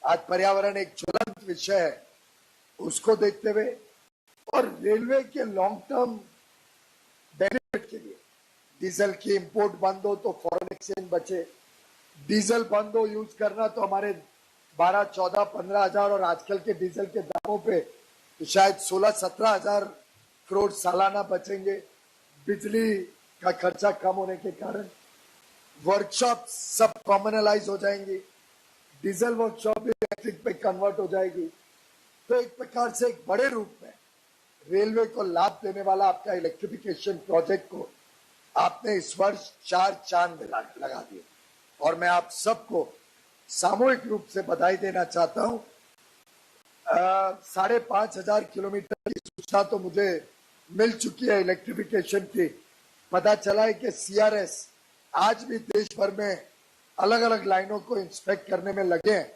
आज पर्यावरण एक ज्वलंत विषय है, उसको देखते हुए और रेलवे के लॉन्ग टर्म बेनिफिट के लिए डीजल की इंपोर्ट बंद हो तो फॉरेन एक्सचेंज बचे, डीजल बंद हो यूज करना तो हमारे 12, 14, 15 हजार, और आजकल के डीजल के दामों पे तो शायद 16, 17 हजार करोड़ सालाना बचेंगे। बिजली का खर्चा कम होने के कारण वर्कशॉप सब कॉमनलाइज हो जाएंगी, डीजल वर्कशॉप भी इलेक्ट्रिक पे कन्वर्ट हो जाएगी। तो एक प्रकार से एक बड़े रूप में रेलवे को लाभ देने वाला आपका इलेक्ट्रिफिकेशन प्रोजेक्ट को आपने इस वर्ष 4 चांद लगा दिए, और मैं आप सबको सामूहिक रूप से बधाई देना चाहता हूं। 5,500 किलोमीटर की सूचना तो मुझे मिल चुकी है इलेक्ट्रिफिकेशन की। पता चला है कि सीआरएस आज भी देश भर में अलग अलग लाइनों को इंस्पेक्ट करने में लगे हैं,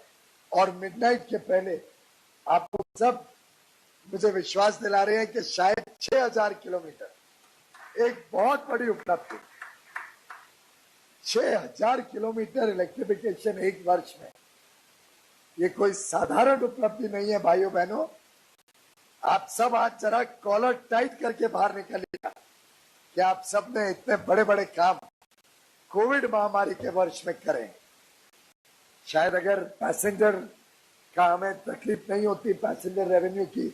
और मिडनाइट के पहले आपको सब मुझे विश्वास दिला रहे हैं कि शायद 6,000 किलोमीटर, एक बहुत बड़ी उपलब्धि, 6,000 किलोमीटर इलेक्ट्रिफिकेशन एक वर्ष में, ये कोई साधारण उपलब्धि नहीं है भाइयों बहनों। आप सब आज जरा कॉलर टाइट करके बाहर निकलिएगा कि आप सब ने इतने बड़े बड़े काम कोविड महामारी के वर्ष में करें। शायद अगर पैसेंजर का हमें तकलीफ नहीं होती, पैसेंजर रेवेन्यू की,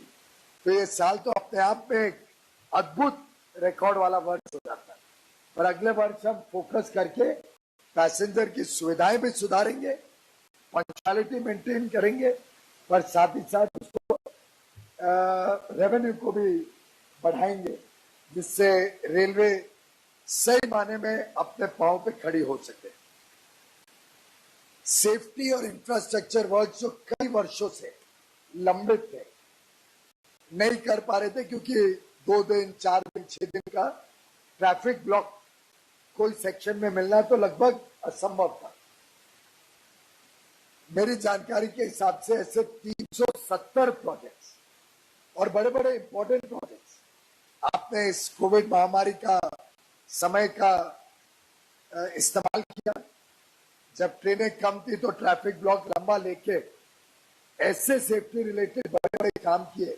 तो ये साल तो अपने आप में एक अद्भुत रिकॉर्ड वाला वर्ष हो जाता है। पर अगले वर्ष हम फोकस करके पैसेंजर की सुविधाएं भी सुधारेंगे, पंक्चुअलिटी मेंटेन करेंगे, पर साथ ही साथ उसको रेवेन्यू को भी बढ़ाएंगे, जिससे रेलवे सही माने में अपने पांव पे खड़ी हो सके। सेफ्टी और इंफ्रास्ट्रक्चर वर्क जो कई वर्षों से लंबित थे, नहीं कर पा रहे थे क्योंकि 2 दिन, 4 दिन, 6 दिन का ट्रैफिक ब्लॉक कोई सेक्शन में मिलना तो लगभग असंभव था। मेरी जानकारी के हिसाब से ऐसे 370 प्रोजेक्ट्स और बड़े बड़े इंपॉर्टेंट प्रोजेक्ट्स आपने इस कोविड महामारी का समय का इस्तेमाल किया। जब ट्रेनें कम थी तो ट्रैफिक ब्लॉक लंबा लेके ऐसे सेफ्टी रिलेटेड बड़े बड़े काम किए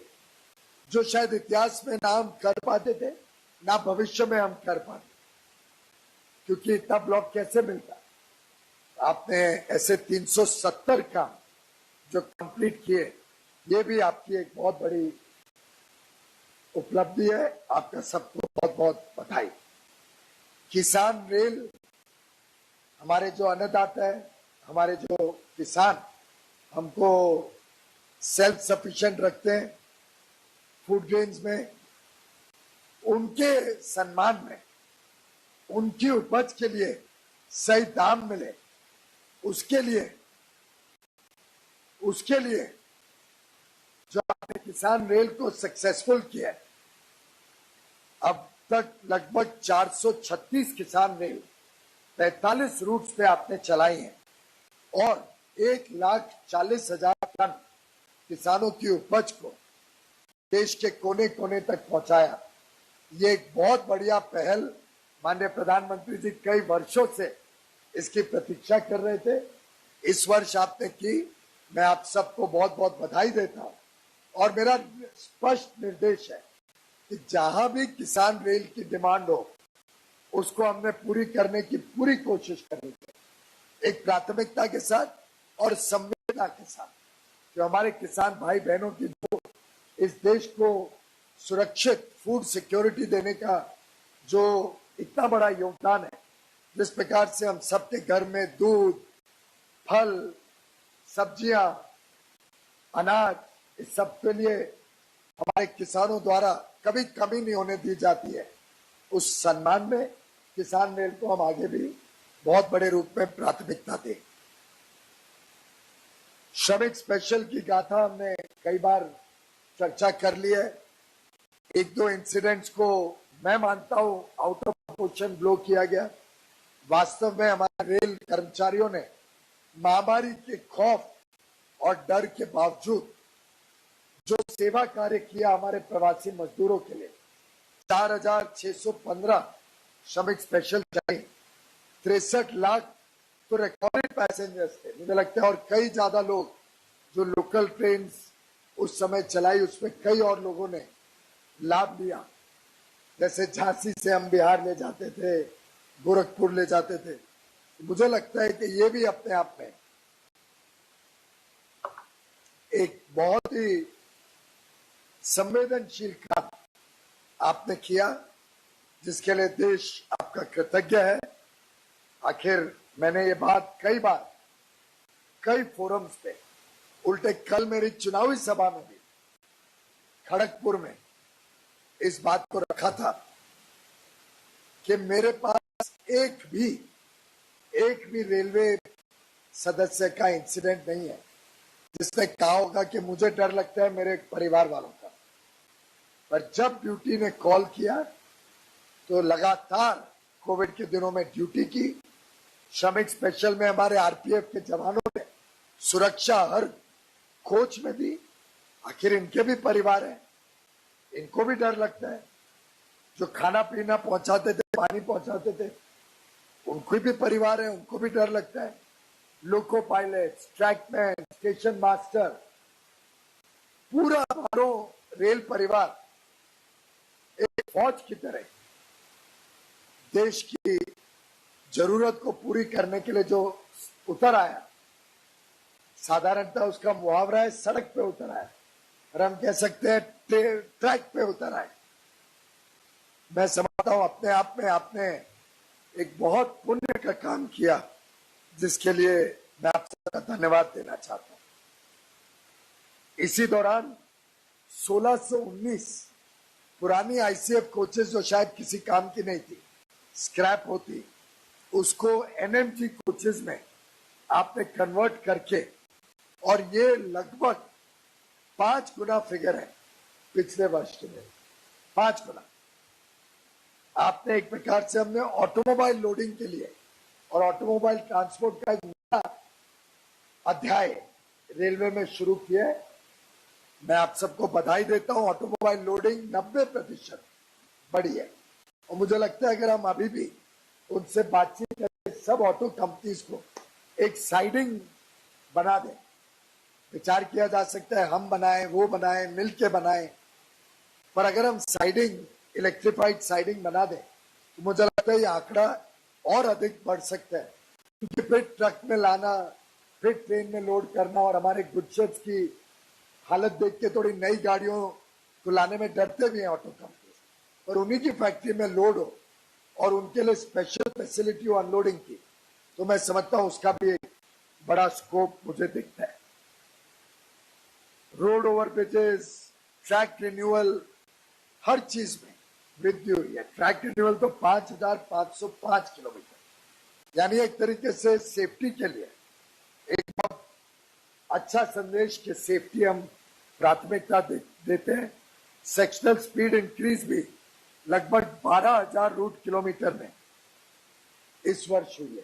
जो शायद इतिहास में ना हम कर पाते थे, ना भविष्य में हम कर पाते, क्योंकि इतना ब्लॉक कैसे मिलता। आपने ऐसे 370 काम जो कंप्लीट किए, ये भी आपकी एक बहुत बड़ी उपलब्धि है। आपका सबको बहुत बहुत बधाई। किसान रेल, हमारे जो अन्नदाता है, हमारे जो किसान हमको सेल्फ सफिशिएंट रखते हैं फूड ग्रेन्स में, उनके सम्मान में उनकी उपज के लिए सही दाम मिले, उसके लिए जो आपने किसान रेल को सक्सेसफुल किया है, अब तक लगभग 436 किसान रेल 45 रूट्स पे आपने चलाई है और 1,40,000 टन किसानों की उपज को देश के कोने कोने तक पहुंचाया। ये एक बहुत बढ़िया पहल, माननीय प्रधानमंत्री जी कई वर्षों से इसकी प्रतीक्षा कर रहे थे, इस वर्ष आपने की। मैं आप सबको बहुत बहुत बधाई देता हूं और मेरा स्पष्ट निर्देश है कि जहां भी किसान रेल की डिमांड हो उसको हमने पूरी करने की पूरी कोशिश करनी चाहिए, एक प्राथमिकता के साथ और संवेदना के साथ। जो हमारे किसान भाई बहनों की जो इस देश को सुरक्षित फूड सिक्योरिटी देने का जो इतना बड़ा योगदान है, जिस प्रकार से हम सबके घर में दूध, फल, सब्जियां, अनाज, इस सब के लिए हमारे किसानों द्वारा कभी कमी नहीं होने दी जाती है, उस सम्मान में किसान रेल को हम आगे भी बहुत बड़े रूप में प्राथमिकता दें। श्रमिक स्पेशल की गाथा हमने कई बार चर्चा कर ली है। 1-2 इंसिडेंट्स को मैं मानता हूं आउट ऑफ प्रोपोर्शन ब्लो किया गया। वास्तव में हमारे रेल कर्मचारियों ने महामारी के खौफ और डर के बावजूद जो सेवा कार्य किया हमारे प्रवासी मजदूरों के लिए, 4,615 श्रमिक स्पेशल चले, 63 लाख तो रिकॉर्डेड पैसेंजर्स थे मुझे लगता है, और कई ज्यादा लोग जो लोकल ट्रेन उस समय चलाई, उसमें कई और लोगों ने लाभ लिया। जैसे झांसी से हम बिहार ले जाते थे, गोरखपुर ले जाते थे। मुझे लगता है कि ये भी अपने आप में एक बहुत ही संवेदनशील काम आपने किया, जिसके लिए देश आपका कृतज्ञ है। आखिर मैंने ये बात कई बार कई फोरम्स पे, उल्टे कल मेरी चुनावी सभा में भी खड़गपुर में इस बात को रखा था कि मेरे पास एक भी रेलवे सदस्य का इंसिडेंट नहीं है जिसने कहा होगा कि मुझे डर लगता है मेरे परिवार वालों का। पर जब ड्यूटी ने कॉल किया तो लगातार कोविड के दिनों में ड्यूटी की। श्रमिक स्पेशल में हमारे आरपीएफ के जवानों ने सुरक्षा हर खोज में दी। आखिर इनके भी परिवार है, इनको भी डर लगता है। जो खाना पीना पहुंचाते थे, पानी पहुंचाते थे, उनको भी परिवार है, उनको भी डर लगता है। Loco pilot, trackman, station master, पूरा हमारो रेल परिवार एक फौज की तरह देश की जरूरत को पूरी करने के लिए जो उतर आया, साधारणतः उसका मुहावरा है सड़क पे उतर आया, और हम कह सकते हैं ट्रैक पे उतर आए। मैं समझता हूं अपने आप में आपने एक बहुत पुण्य का काम किया, जिसके लिए मैं आप सबका धन्यवाद देना चाहता हूं। इसी दौरान 1619 पुरानी आईसीएफ कोचेस जो शायद किसी काम की नहीं थी, स्क्रैप होती, उसको एनएमजी कोचेस में आपने कन्वर्ट करके, और ये लगभग 5 गुना फिगर है पिछले वर्ष के लिए, 5 गुना। आपने एक प्रकार से, हमने ऑटोमोबाइल लोडिंग के लिए और ऑटोमोबाइल ट्रांसपोर्ट का एक नया अध्याय रेलवे में शुरू किया है। मैं आप सबको बधाई देता हूं। ऑटोमोबाइल लोडिंग 90% बढ़ी है, और मुझे लगता है अगर हम अभी भी उनसे बातचीत करें, सब ऑटो कंपनीज को एक साइडिंग बना दें, विचार किया जा सकता है हम बनाएं, वो बनाएं, मिलके बनाएं, पर अगर हम साइडिंग, इलेक्ट्रिफाइड साइडिंग बना दें, तो मुझे लगता है ये आंकड़ा और अधिक बढ़ सकता है। क्योंकि फिर ट्रक में लाना, फिर ट्रेन में लोड करना, और हमारे गुडशेड्स की हालत देख के थोड़ी नई गाड़ियों को लाने में डरते भी हैं ऑटो कंपनी, और उन्हीं की फैक्ट्री में लोड हो और उनके लिए स्पेशल फैसिलिटी हो अनलोडिंग की, तो मैं समझता हूं उसका भी एक बड़ा स्कोप मुझे दिखता है। Road over bridges, track renewal, हर चीज में वृद्धि हुई है। ट्रैक रिन्यूअल तो 5505 किलोमीटर, यानी एक तरीके से सेफ्टी के लिए एक बहुत अच्छा संदेश के सेफ्टी हम प्राथमिकता देते हैं। सेक्शनल स्पीड इंक्रीज भी लगभग 12,000 रूट किलोमीटर में इस वर्ष हुई है,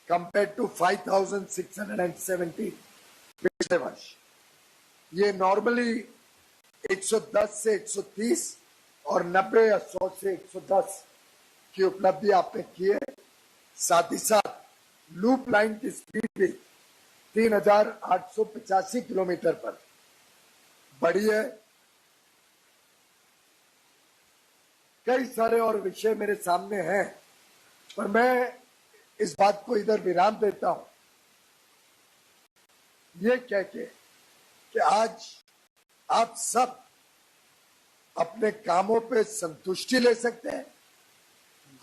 कंपेयर टू 5,670 पिछले वर्ष। ये नॉर्मली 110 से 130 और 90 या 100 से 110 की उपलब्धि आपने की है। साथ ही साथ लूप लाइन की स्पीड भी 3,885 किलोमीटर पर बढ़ी है। कई सारे और विषय मेरे सामने हैं, पर मैं इस बात को इधर विराम देता हूं, ये कह के कि आज आप सब अपने कामों पे संतुष्टि ले सकते हैं,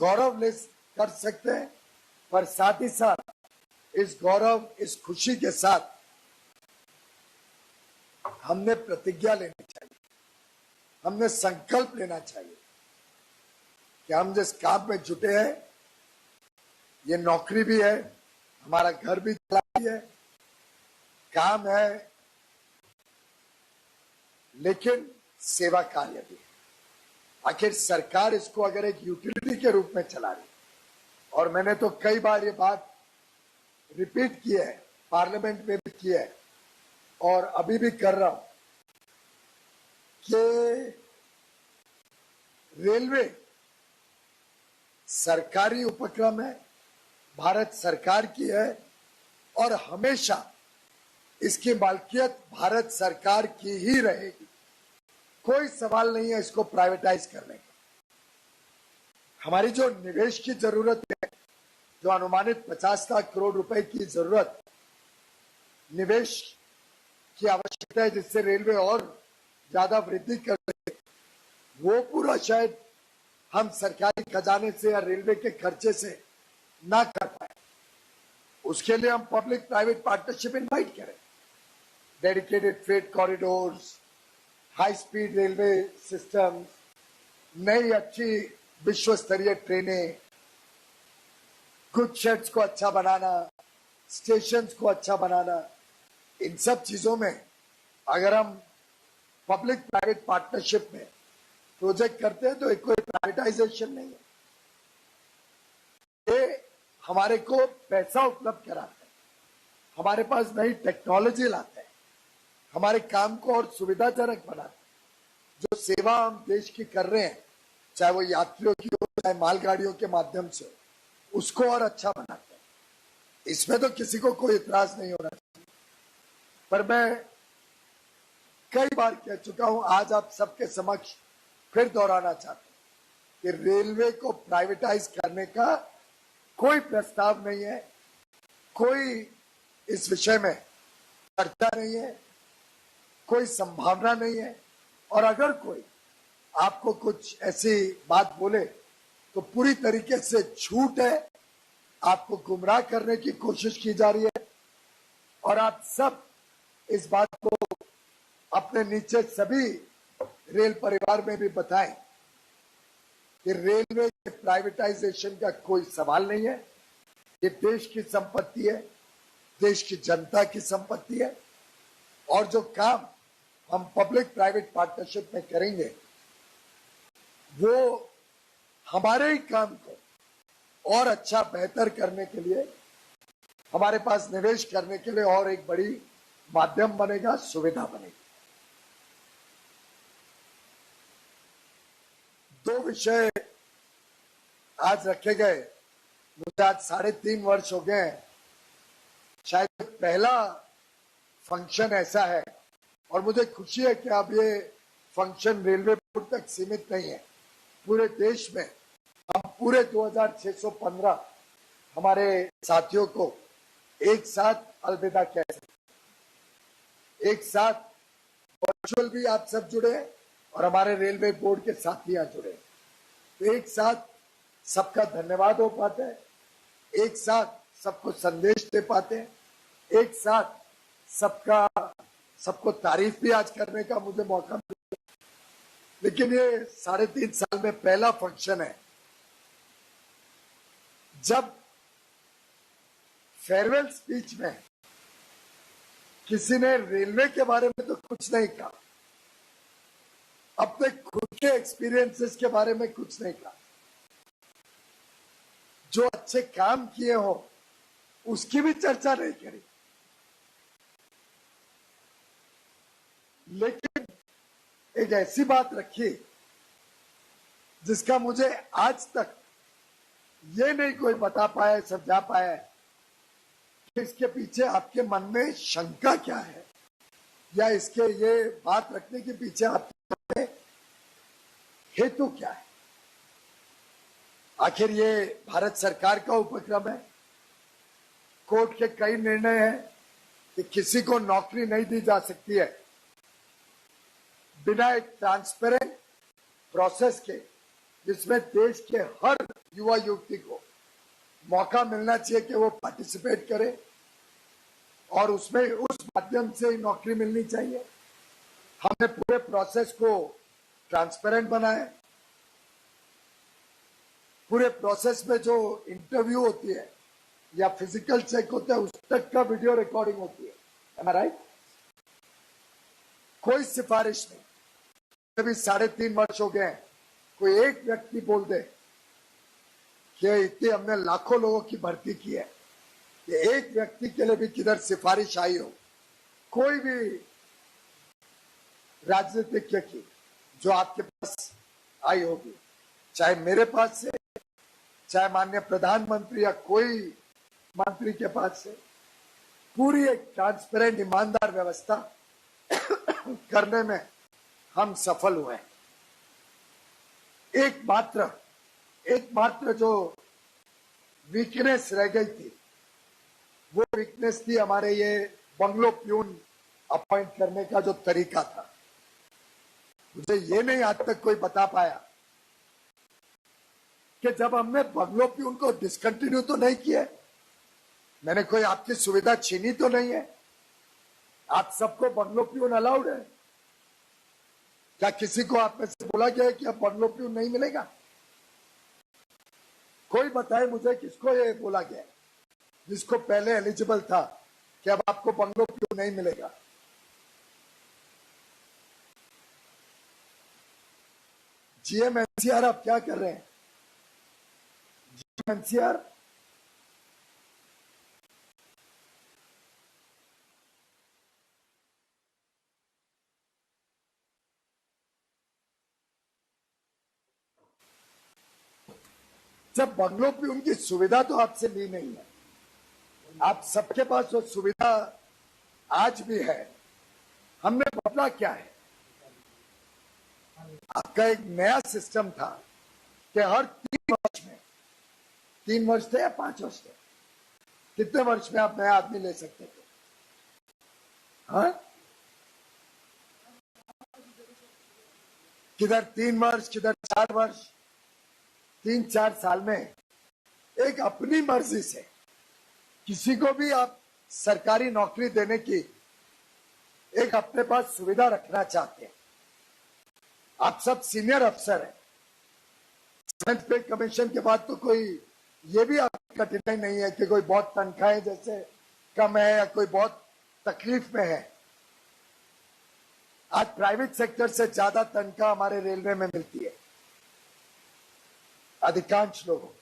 गौरव ले कर सकते हैं, पर साथ ही साथ इस गौरव, इस खुशी के साथ हमने प्रतिज्ञा लेनी चाहिए, हमने संकल्प लेना चाहिए कि हम जिस काम में जुटे हैं, ये नौकरी भी है, हमारा घर भी चलाती है, काम है, लेकिन सेवा कार्य भी है। आखिर सरकार इसको अगर एक यूटिलिटी के रूप में चला रही, और मैंने तो कई बार ये बात रिपीट की है, पार्लियामेंट में भी की है और अभी भी कर रहा हूं, कि रेलवे सरकारी उपक्रम है, भारत सरकार की है, और हमेशा इसकी मालकियत भारत सरकार की ही रहेगी। कोई सवाल नहीं है इसको प्राइवेटाइज करने का। हमारी जो निवेश की जरूरत है, जो अनुमानित 50 लाख करोड़ रुपए की जरूरत, निवेश की आवश्यकता है, जिससे रेलवे और ज्यादा वृद्धि कर सके, वो पूरा शायद हम सरकारी खजाने से या रेलवे के खर्चे से ना कर पाए। उसके लिए हम पब्लिक प्राइवेट पार्टनरशिप इनवाइट करें, dedicated freight corridors, high speed railway system, नई अच्छी विश्व स्तरीय ट्रेनें, गुड शेड्स को अच्छा बनाना, स्टेशंस को अच्छा बनाना, इन सब चीजों में अगर हम पब्लिक प्राइवेट पार्टनरशिप में प्रोजेक्ट करते हैं तो एक कोई प्राइवेटाइजेशन नहीं है, ये हमारे को पैसा उपलब्ध कराते हैं, हमारे पास नई टेक्नोलॉजी लाते हैं, हमारे काम को और सुविधाजनक बनाते हैं। जो सेवा हम देश की कर रहे हैं, चाहे वो यात्रियों की हो, चाहे मालगाड़ियों के माध्यम से, उसको और अच्छा बनाते हैं। इसमें तो किसी को कोई इतराज नहीं होना चाहिए। पर मैं कई बार कह चुका हूं, आज आप सबके समक्ष फिर दोहराना चाहता हूं कि रेलवे को प्राइवेटाइज करने का कोई प्रस्ताव नहीं है, कोई इस विषय में चर्चा नहीं है, कोई संभावना नहीं है। और अगर कोई आपको कुछ ऐसी बात बोले तो पूरी तरीके से झूठ है, आपको गुमराह करने की कोशिश की जा रही है। और आप सब इस बात को अपने नीचे सभी रेल परिवार में भी बताएं कि रेलवे के प्राइवेटाइजेशन का कोई सवाल नहीं है। ये देश की संपत्ति है, देश की जनता की संपत्ति है। और जो काम हम पब्लिक प्राइवेट पार्टनरशिप में करेंगे वो हमारे ही काम को और अच्छा बेहतर करने के लिए, हमारे पास निवेश करने के लिए और एक बड़ी माध्यम बनेगा, सुविधा बनेगी। दो विषय आज रखे गए। मुझे आज 3.5 वर्ष हो गए हैं, शायद पहला फंक्शन ऐसा है। और मुझे खुशी है कि अब ये फंक्शन रेलवे बोर्ड तक सीमित नहीं है, पूरे देश में हम पूरे 2615 हमारे साथियों को एक साथ अलविदा कह सकते, एक साथ वर्चुअल भी आप सब जुड़े और हमारे रेलवे बोर्ड के साथियां जुड़े, तो एक साथ सबका धन्यवाद हो पाते हैं, एक साथ सबको संदेश दे पाते हैं, एक साथ सबको तारीफ भी आज करने का मुझे मौका मिला। लेकिन ये 3.5 साल में पहला फंक्शन है जब फेयरवेल स्पीच में किसी ने रेलवे के बारे में तो कुछ नहीं कहा, अपने खुद के एक्सपीरियंसेस के बारे में कुछ नहीं कहा, जो अच्छे काम किए हो उसकी भी चर्चा नहीं करी। लेकिन एक ऐसी बात रखी जिसका मुझे आज तक ये नहीं कोई बता पाया, समझा पाया कि इसके पीछे आपके मन में शंका क्या है, या इसके ये बात रखने के पीछे आपके मन में हेतु क्या है। आखिर ये भारत सरकार का उपक्रम है, कोर्ट के कई निर्णय हैं कि किसी को नौकरी नहीं दी जा सकती है बिना एक ट्रांसपेरेंट प्रोसेस के, जिसमें देश के हर युवा युवती को मौका मिलना चाहिए कि वो पार्टिसिपेट करे और उसमें उस माध्यम से नौकरी मिलनी चाहिए। हमने पूरे प्रोसेस को ट्रांसपेरेंट बनाया। पूरे प्रोसेस में जो इंटरव्यू होती है या फिजिकल चेक होता है उस तक का वीडियो रिकॉर्डिंग होती है। Am I right? कोई सिफारिश नहीं। अभी 3.5 वर्ष हो गए हैं, कोई एक व्यक्ति बोल दे कि इतने हमने लाखों लोगों की भर्ती की है, कि एक व्यक्ति के लिए भी किधर सिफारिश आई हो, कोई भी राजनीतिज्ञ की जो आपके पास आई होगी, चाहे मेरे पास से, चाहे माननीय प्रधानमंत्री या कोई मंत्री के पास से, पूरी एक ट्रांसपेरेंट ईमानदार व्यवस्था करने में हम सफल हुए। एकमात्र जो वीकनेस रह गई थी वो वीकनेस थी हमारे ये बंगलो प्यून अपॉइंट करने का जो तरीका था। मुझे ये नहीं आज तक कोई बता पाया कि जब हमने बंगलो प्यून को डिसकंटिन्यू तो नहीं किया, मैंने कोई आपकी सुविधा छीनी तो नहीं है, आप सबको बंगलो प्यून अलाउड है। क्या किसी को आप में से बोला गया है कि अब बंगलो प्यून नहीं मिलेगा? कोई बताए मुझे किसको ये बोला गया, जिसको पहले एलिजिबल था कि अब आपको बंगलो प्यून नहीं मिलेगा। जीएम एनसीआर आप क्या कर रहे हैं? जीएम एनसीआर जब बंगलों पे उनकी सुविधा तो आपसे ली नहीं है, आप सबके पास वो सुविधा आज भी है। हमने बदला क्या है? आपका एक नया सिस्टम था कि हर 3 वर्ष में, 3 वर्ष थे या 5 वर्ष थे, कितने वर्ष में आप नया आदमी ले सकते थे? हाँ, किधर 3 वर्ष, किधर 4 वर्ष, 3-4 साल में एक अपनी मर्जी से किसी को भी आप सरकारी नौकरी देने की एक अपने पास सुविधा रखना चाहते हैं। आप सब सीनियर अफसर हैं। सेवेंथ पे कमीशन के बाद तो कोई ये भी आपकी कठिनाई नहीं है कि कोई बहुत तनख्वाहें जैसे कम है या कोई बहुत तकलीफ में है। आज प्राइवेट सेक्टर से ज्यादा तनख्वाह हमारे रेलवे में मिलती है अधिकांश लोगों को।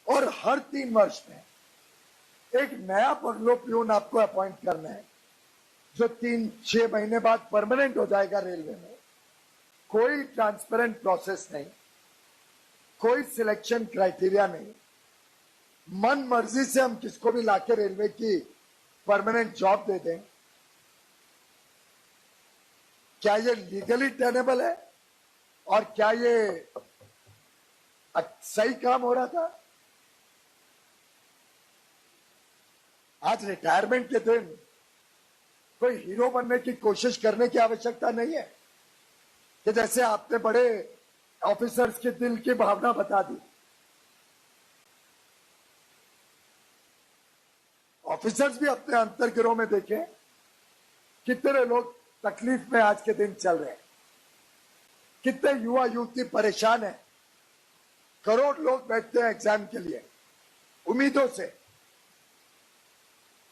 और हर 3 वर्ष में एक नया पगलो प्यून आपको अपॉइंट करना है जो 3-6 महीने बाद परमानेंट हो जाएगा रेलवे में। कोई ट्रांसपेरेंट प्रोसेस नहीं, कोई सिलेक्शन क्राइटेरिया नहीं, मन मर्जी से हम किसको भी लाके रेलवे की परमानेंट जॉब दे दें। क्या ये लीगली टेनेबल है और क्या ये सही काम हो रहा था? आज रिटायरमेंट के दिन कोई हीरो बनने की कोशिश करने की आवश्यकता नहीं है कि जैसे आपने बड़े ऑफिसर्स के दिल की भावना बता दी। ऑफिसर्स भी अपने अंतर्गिरोह में देखें कितने लोग तकलीफ में आज के दिन चल रहे हैं, कितने युवा युवती परेशान हैं। करोड़ लोग बैठते हैं एग्जाम के लिए उम्मीदों से।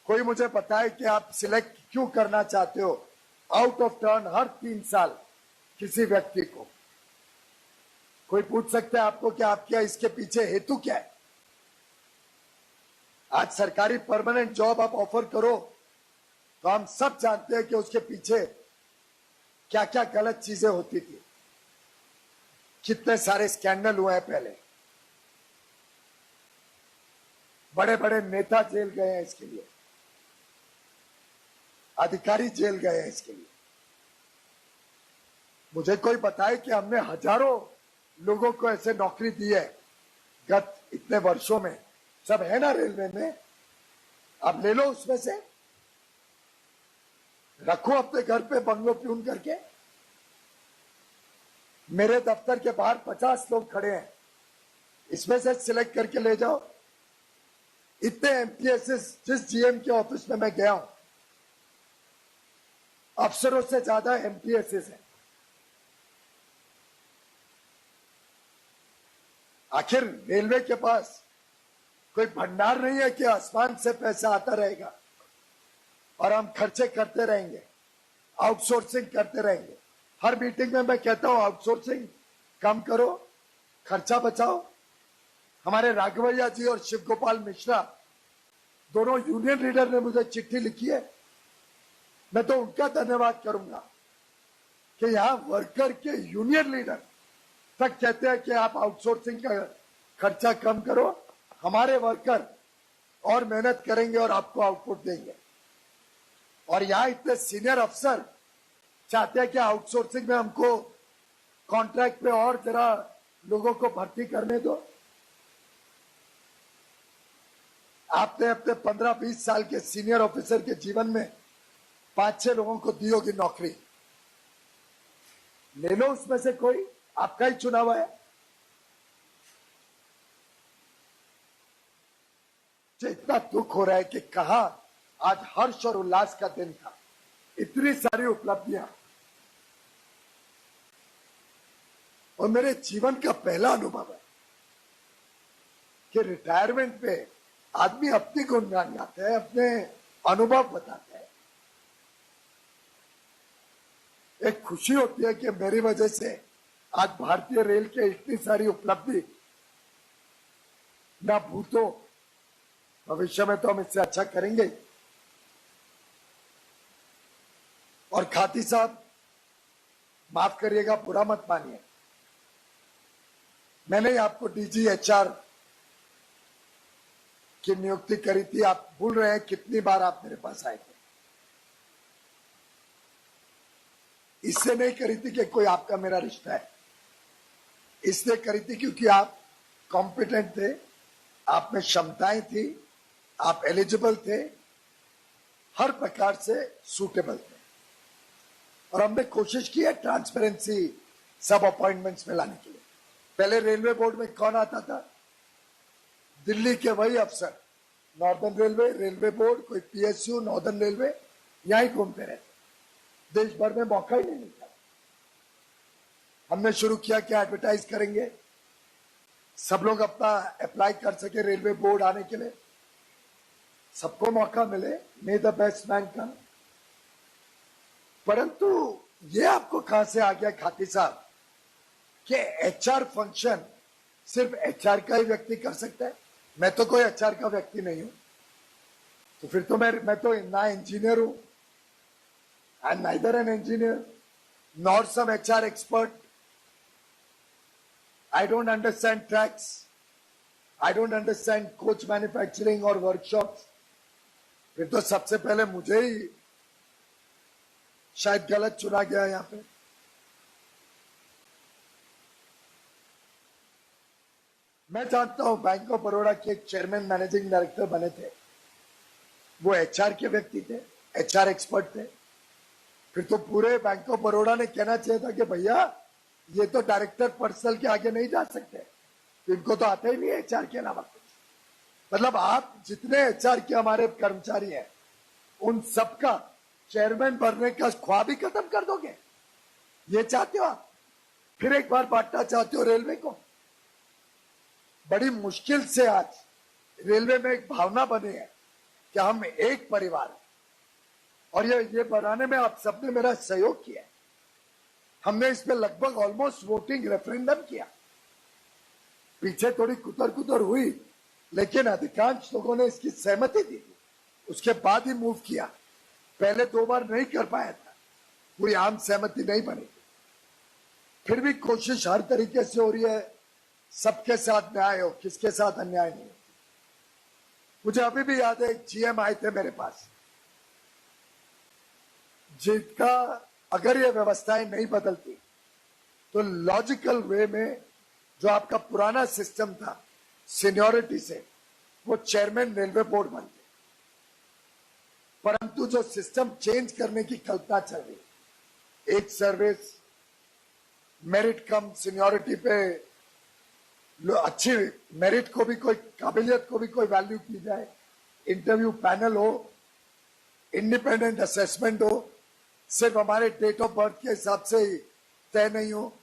कोई मुझे बताए कि आप सिलेक्ट क्यों करना चाहते हो आउट ऑफ टर्न हर 3 साल किसी व्यक्ति को। कोई पूछ सकता है आपको कि आप क्या इसके पीछे हेतु क्या है? आज सरकारी परमानेंट जॉब आप ऑफर करो तो हम सब जानते हैं कि उसके पीछे क्या क्या गलत चीजें होती थी, कितने सारे स्कैंडल हुए हैं पहले। बड़े बड़े नेता जेल गए हैं इसके लिए, अधिकारी जेल गए हैं इसके लिए। मुझे कोई बताए कि हमने हजारों लोगों को ऐसे नौकरी दी है गत इतने वर्षों में। सब है ना रेलवे में, अब ले लो उसमें से, रखो अपने घर पे बंगलो प्यून करके। मेरे दफ्तर के बाहर 50 लोग खड़े हैं, इसमें से सिलेक्ट करके ले जाओ। इतने एमपीएसएस जिस जीएम के ऑफिस में मैं गया हूं, अफसरों से ज्यादा एमपीएसएस है। आखिर रेलवे के पास कोई भंडार नहीं है कि आसमान से पैसा आता रहेगा और हम खर्चे करते रहेंगे, आउटसोर्सिंग करते रहेंगे। हर मीटिंग में मैं कहता हूं आउटसोर्सिंग कम करो, खर्चा बचाओ। हमारे राघवैया जी और शिव गोपाल मिश्रा दोनों यूनियन लीडर ने मुझे चिट्ठी लिखी है। मैं तो उनका धन्यवाद करूंगा कि यहां वर्कर के यूनियन लीडर तक कहते हैं कि आप आउटसोर्सिंग का खर्चा कम करो, हमारे वर्कर और मेहनत करेंगे और आपको आउटपुट देंगे। और यहां इतने सीनियर अफसर चाहते हैं कि आउटसोर्सिंग में हमको कॉन्ट्रैक्ट पे और जरा लोगों को भर्ती करने दो। आपने अपने 15-20 साल के सीनियर ऑफिसर के जीवन में 5-6 लोगों को दी होगी नौकरी, ले लो उसमें से कोई, आपका ही चुना हुआ है। इतना दुख हो रहा है कि कहा आज हर्ष और उल्लास का दिन था, इतनी सारी उपलब्धियां। और मेरे जीवन का पहला अनुभव है कि रिटायरमेंट पे आदमी अपनी गुणगान गाते हैं, अपने अनुभव बताते हैं। एक खुशी होती है कि मेरी वजह से आज भारतीय रेल के इतनी सारी उपलब्धि ना भूतो, भविष्य में तो हम इससे अच्छा करेंगे। और खाती साहब माफ करिएगा, बुरा मत मानिए, मैंने आपको डीजी एचआर की नियुक्ति करी थी। आप भूल रहे हैं कितनी बार आप मेरे पास आए थे। इससे नहीं करी थी कि कोई आपका मेरा रिश्ता है, इसलिए करी थी क्योंकि आप कॉम्पिटेंट थे, आप में क्षमताएं थी, आप एलिजिबल थे, हर प्रकार से सूटेबल थे। और हमने कोशिश की है ट्रांसपेरेंसी सब अपॉइंटमेंट्स में लाने के लिए। पहले रेलवे बोर्ड में कौन आता था? दिल्ली के वही अफसर, नॉर्दर्न रेलवे, रेलवे बोर्ड, कोई पीएसयू, नॉर्दर्न रेलवे, यहीं घूमते रहते, देश भर में मौका ही नहीं मिलता। हमने शुरू किया कि एडवर्टाइज करेंगे, सब लोग अपना अप्लाई कर सके रेलवे बोर्ड आने के लिए, सबको मौका मिले, मे द बेस्ट मैन कम। परंतु ये आपको कहां से आ गया खाती साहब कि एचआर फंक्शन सिर्फ एचआर का ही व्यक्ति कर सकता है? मैं तो कोई एचआर का व्यक्ति नहीं हूं, तो फिर तो मैं तो ना इंजीनियर हूं, and neither an engineer nor some HR expert. I don't understand tracks. I don't understand coach manufacturing or workshops. फिर तो सबसे पहले मुझे ही शायद गलत चुना गया यहां पे। मैं जानता हूं बैंक ऑफ बड़ौदा के एक चेयरमैन मैनेजिंग डायरेक्टर बने थे, वो एचआर के व्यक्ति थे, एचआर एक्सपर्ट थे। फिर तो पूरे बैंक ऑफ बड़ौदा ने कहना चाहिए था कि भैया ये तो डायरेक्टर पर्सनल के आगे नहीं जा सकते, तो इनको तो आता ही नहीं है एचआर के अलावा कुछ। मतलब आप जितने एचआर के हमारे कर्मचारी हैं उन सबका चेयरमैन बनने का ख्वाब ही खत्म कर दोगे? ये चाहते हो आप? फिर एक बार बांटना चाहते हो रेलवे को? बड़ी मुश्किल से आज रेलवे में एक भावना बनी है कि हम एक परिवार, और ये बनाने में आप सबने मेरा सहयोग किया। हमने इस पे लगभग ऑलमोस्ट वोटिंग रेफरेंडम किया, पीछे थोड़ी कुतर हुई, लेकिन अधिकांश लोगों ने इसकी सहमति दी थी, उसके बाद ही मूव किया। पहले 2 बार नहीं कर पाया था, पूरी आम सहमति नहीं बनी थी। फिर भी कोशिश हर तरीके से हो रही है, सबके साथ न्याय हो, किसके साथ अन्याय नहीं। मुझे अभी भी याद है, जीएम आए थे मेरे पास, जिनका अगर ये व्यवस्थाएं नहीं बदलती तो लॉजिकल वे में जो आपका पुराना सिस्टम था सीनियरिटी से, वो चेयरमैन रेलवे बोर्ड बनते। परंतु जो सिस्टम चेंज करने की कल्पना चल रही, एक सर्विस, मेरिट कम सीनियरिटी पे, अच्छी मेरिट को भी कोई, काबिलियत को भी कोई वैल्यू की जाए, इंटरव्यू पैनल हो, इंडिपेंडेंट असेसमेंट हो, सिर्फ हमारे डेट ऑफ बर्थ के हिसाब से ही तय नहीं हो।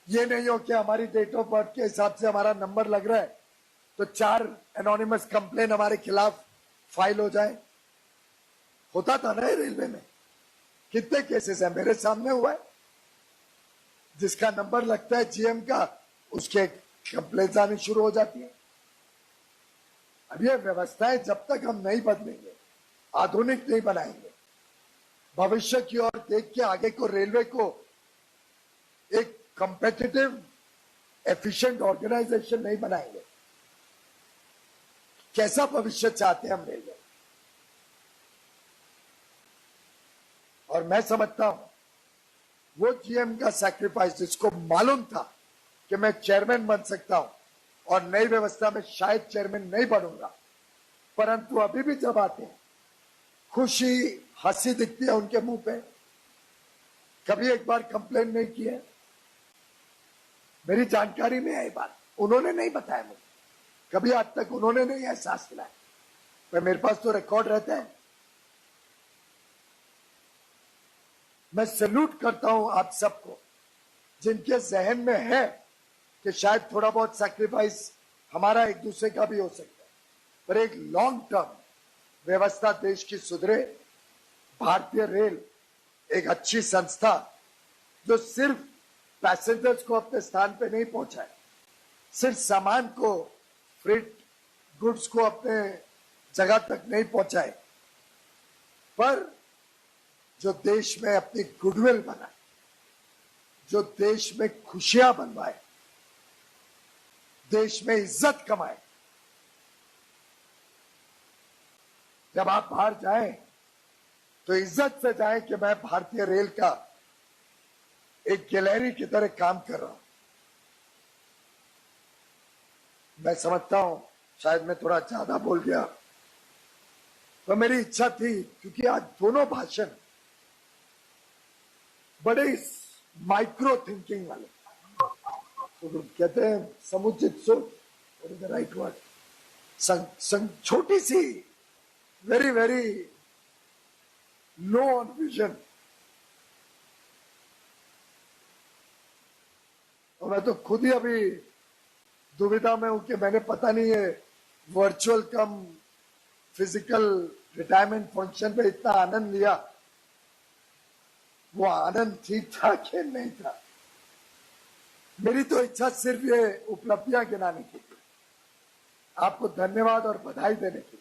ये नहीं हो कि हमारी डेट ऑफ बर्थ के हिसाब से हमारा नंबर लग रहा है तो 4 एनोनिमस कंप्लेन हमारे खिलाफ फाइल हो जाए। होता था ना रेलवे में, कितने केसेस हैं, मेरे सामने हुआ है, जिसका नंबर लगता है जीएम का, उसके कंप्लेंट आनी शुरू हो जाती है। अब ये व्यवस्थाएं जब तक हम नहीं बदलेंगे, आधुनिक नहीं बनाएंगे, भविष्य की ओर देख के आगे को रेलवे को एक कंपेटिटिव एफिशिएंट ऑर्गेनाइजेशन नहीं बनाएंगे, कैसा भविष्य चाहते हैं हम रेलवे? और मैं समझता हूं वो जीएम का सैक्रिफाइस, जिसको मालूम था कि मैं चेयरमैन बन सकता हूं और नई व्यवस्था में शायद चेयरमैन नहीं बनूंगा, परंतु अभी भी जब आते हैं खुशी हंसी दिखती है उनके मुंह पे। कभी एक बार कंप्लेन नहीं की है, मेरी जानकारी में है ये बात, उन्होंने नहीं बताया मुझे, कभी आज तक उन्होंने नहीं एहसास दिलाया, पर मेरे पास तो रिकॉर्ड रहता है। मैं सैल्यूट करता हूं आप सबको जिनके जहन में है कि शायद थोड़ा बहुत सैक्रिफाइस हमारा एक दूसरे का भी हो सकता है, पर एक लॉन्ग टर्म व्यवस्था देश की सुधरे। भारतीय रेल एक अच्छी संस्था जो सिर्फ पैसेंजर्स को अपने स्थान पे नहीं पहुंचाए, सिर्फ सामान को, फ्रेट गुड्स को अपने जगह तक नहीं पहुंचाए, पर जो देश में अपनी गुडविल बनाए, जो देश में खुशियां बनवाए, देश में इज्जत कमाए। जब आप बाहर जाएं तो इज्जत से जाएं कि मैं भारतीय रेल का एक गैलरी की तरह काम कर रहा हूं। मैं समझता हूं शायद मैं थोड़ा ज्यादा बोल गया, तो मेरी इच्छा थी, क्योंकि आज दोनों भाषण बड़े माइक्रो थिंकिंग वाले, तो कहते हैं समुचित सोच, राइट वर्ड, छोटी सी, very very low on vision. और मैं तो खुद ही अभी दुविधा में हूं कि मैंने पता नहीं है वर्चुअल कम फिजिकल रिटायरमेंट फंक्शन में इतना आनंद लिया, वो आनंद ठीक था कि नहीं था। मेरी तो इच्छा सिर्फ ये उपलब्धियां गिनाने की थी, आपको धन्यवाद और बधाई देने की।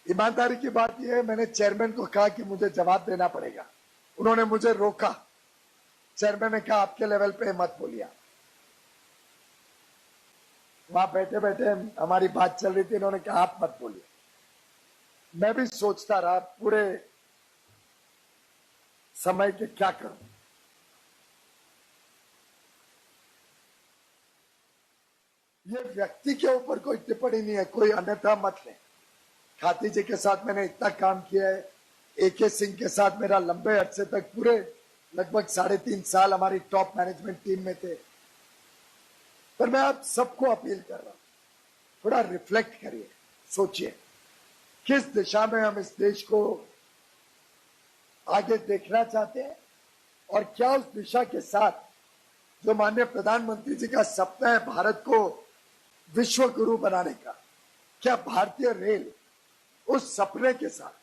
ईमानदारी की बात यह है, मैंने चेयरमैन को कहा कि मुझे जवाब देना पड़ेगा, उन्होंने मुझे रोका। चेयरमैन ने कहा आपके लेवल पे मत बोलिए। वहां बैठे बैठे हमारी बात चल रही थी, इन्होंने कहा आप मत बोलिए। मैं भी सोचता रहा पूरे समय के क्या करूं। ये व्यक्ति के ऊपर कोई टिप्पणी नहीं है, कोई अन्यथा मत ले। खाती जी के साथ मैंने इतना काम किया है, AK सिंह के साथ मेरा लंबे अरसे तक पूरे लगभग 3.5 साल हमारी टॉप मैनेजमेंट टीम में थे। पर मैं आप सबको अपील कर रहा हूं, थोड़ा रिफ्लेक्ट करिए, सोचिए किस दिशा में हम इस देश को आगे देखना चाहते हैं और क्या उस दिशा के साथ जो माननीय प्रधानमंत्री जी का सपना है भारत को विश्व गुरु बनाने का, क्या भारतीय रेल उस सपने के साथ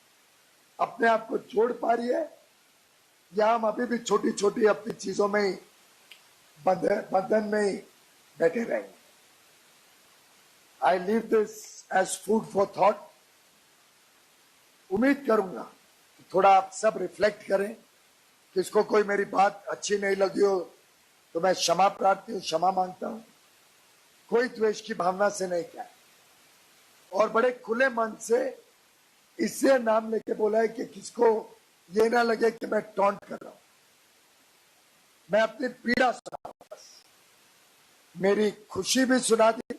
अपने आप को जोड़ पा रही है, या हम अभी भी छोटी छोटी अपनी चीजों में ही बंधन में ही बैठे रहेंगे। I leave this as food for thought. उम्मीद करूंगा कि थोड़ा आप सब रिफ्लेक्ट करें। किसको कोई मेरी बात अच्छी नहीं लगी हो तो मैं क्षमा प्रार्थी हूं, क्षमा मांगता हूं। कोई द्वेष की भावना से नहीं किया, और बड़े खुले मन से इससे नाम लेके बोला है कि किसको ये ना लगे कि मैं टॉन्ट कर रहा हूं। मैं अपनी पीड़ा सुना, बस मेरी खुशी भी सुना दी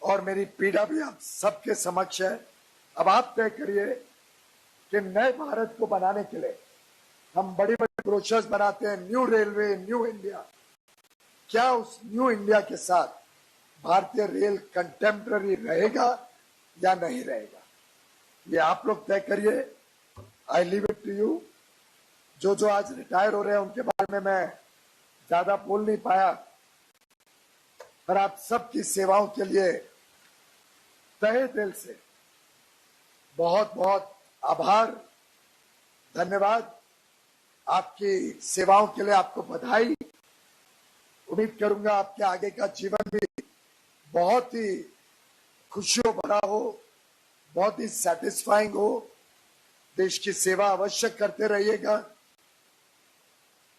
और मेरी पीड़ा भी आप सबके समक्ष है। अब आप तय करिए कि नए भारत को बनाने के लिए हम बड़ी बड़ी ब्रोशर्स बनाते हैं, न्यू रेलवे, न्यू इंडिया। क्या उस न्यू इंडिया के साथ भारतीय रेल कंटेम्पररी रहेगा या नहीं रहेगा, ये आप लोग तय करिए। I leave it to you. जो आज रिटायर हो रहे हैं उनके बारे में मैं ज्यादा बोल नहीं पाया, पर आप सबकी सेवाओं के लिए तहे दिल से बहुत बहुत आभार, धन्यवाद। आपकी सेवाओं के लिए आपको बधाई। उम्मीद करूंगा आपके आगे का जीवन भी बहुत ही खुशियों भरा हो, बहुत ही सेटिस्फाइंग हो। देश की सेवा अवश्य करते रहिएगा।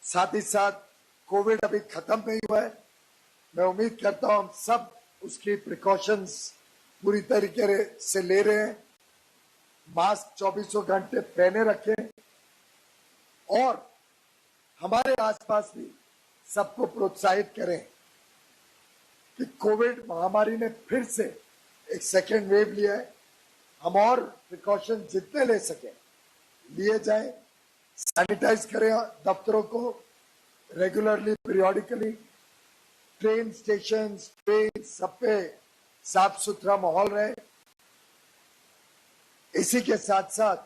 साथ ही साथ कोविड अभी खत्म नहीं हुआ है, मैं उम्मीद करता हूं हम सब उसकी प्रिकॉशंस पूरी तरीके से ले रहे हैं। मास्क 24 घंटे पहने रखें और हमारे आसपास भी सबको प्रोत्साहित करें कि कोविड महामारी ने फिर से एक सेकेंड वेव लिया है। हम और प्रिकॉशन जितने ले सके लिए जाए। सैनिटाइज करें दफ्तरों को regularly, periodically. Train station, train सब पे साफ सुथरा माहौल रहे। इसी के साथ साथ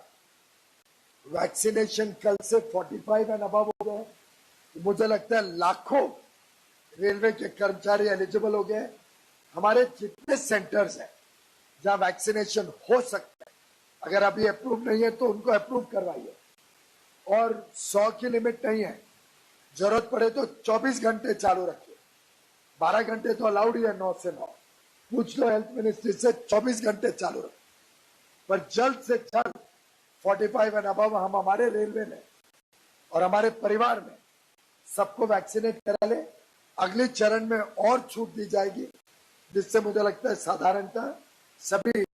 वैक्सीनेशन कल से 45 एंड अबव हो गए। मुझे लगता है लाखों रेलवे के कर्मचारी एलिजिबल हो गए। हमारे जितने सेंटर्स हैं जहां वैक्सीनेशन हो सकता है, अगर अभी अप्रूव नहीं है तो उनको अप्रूव करवाइए। और 100 की लिमिट नहीं है, जरूरत पड़े तो 24 घंटे चालू रखिए। 12 घंटे तो अलाउड ही है 9 से 9। पूछ लो हेल्थ मिनिस्ट्री से, 24 घंटे चालू रखिए। पर जल्द से जल्द 45 एंड अबव हम हमारे रेलवे में और हमारे परिवार में सबको वैक्सीनेट करा ले। अगले चरण में और छूट दी जाएगी, जिससे मुझे लगता है साधारणतः सभी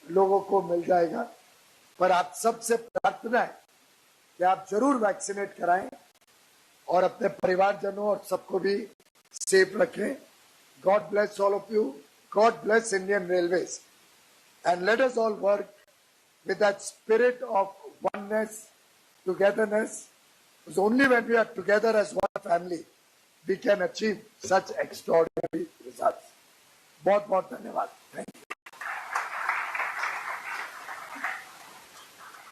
लोगों को मिल जाएगा। पर आप सबसे प्रार्थना है कि आप जरूर वैक्सीनेट कराएं और अपने परिवारजनों और सबको भी सेफ रखें। God bless all of you, God bless Indian railways, and let us all work with that spirit of oneness togetherness. Because only when we are together as one family, we can achieve such extraordinary results. बहुत बहुत धन्यवाद. Thank you.